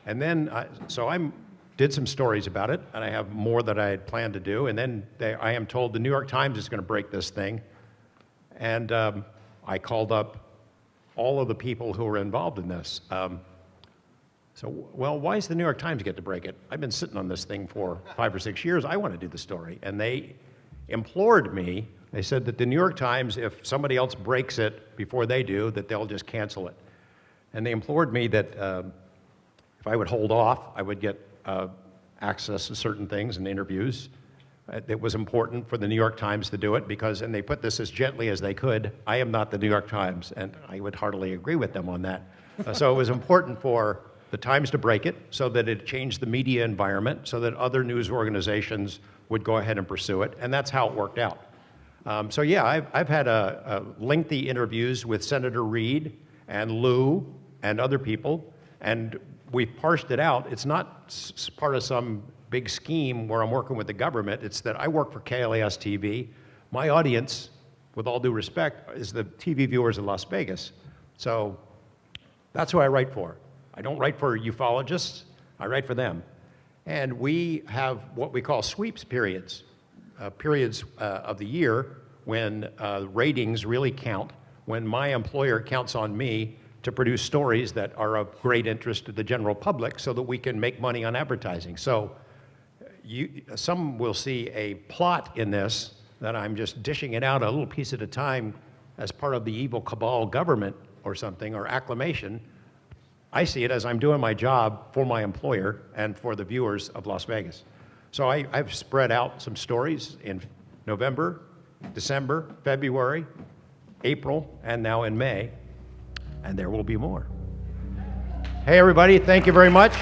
Speaker 2: And then, so I did some stories about it, and I have more that I had planned to do, and then I am told the New York Times is gonna break this thing. And I called up all of the people who were involved in this. Well, why does the New York Times get to break it? I've been sitting on this thing for 5 or 6 years. I want to do the story. And they implored me. They said that the New York Times, if somebody else breaks it before they do, that they'll just cancel it. And they implored me that if I would hold off, I would get access to certain things and interviews. It was important for the New York Times to do it because, and they put this as gently as they could, I am not the New York Times, and I would heartily agree with them on that. So it was important for the Times to break it so that it changed the media environment so that other news organizations would go ahead and pursue it, and that's how it worked out. So yeah, I've had a lengthy interviews with Senator Reid and Lou and other people, and we've parsed it out. It's not part of some big scheme where I'm working with the government. It's that I work for KLAS TV. My audience, with all due respect, is the TV viewers in Las Vegas. So that's who I write for. I don't write for ufologists, I write for them. And we have what we call sweeps periods, periods of the year when ratings really count, when my employer counts on me to produce stories that are of great interest to the general public so that we can make money on advertising. So some will see a plot in this that I'm just dishing it out a little piece at a time as part of the evil cabal government or something, or acclamation. I see it as I'm doing my job for my employer and for the viewers of Las Vegas. So I've spread out some stories in November, December, February, April, and now in May, and there will be more. Hey everybody, thank you very much.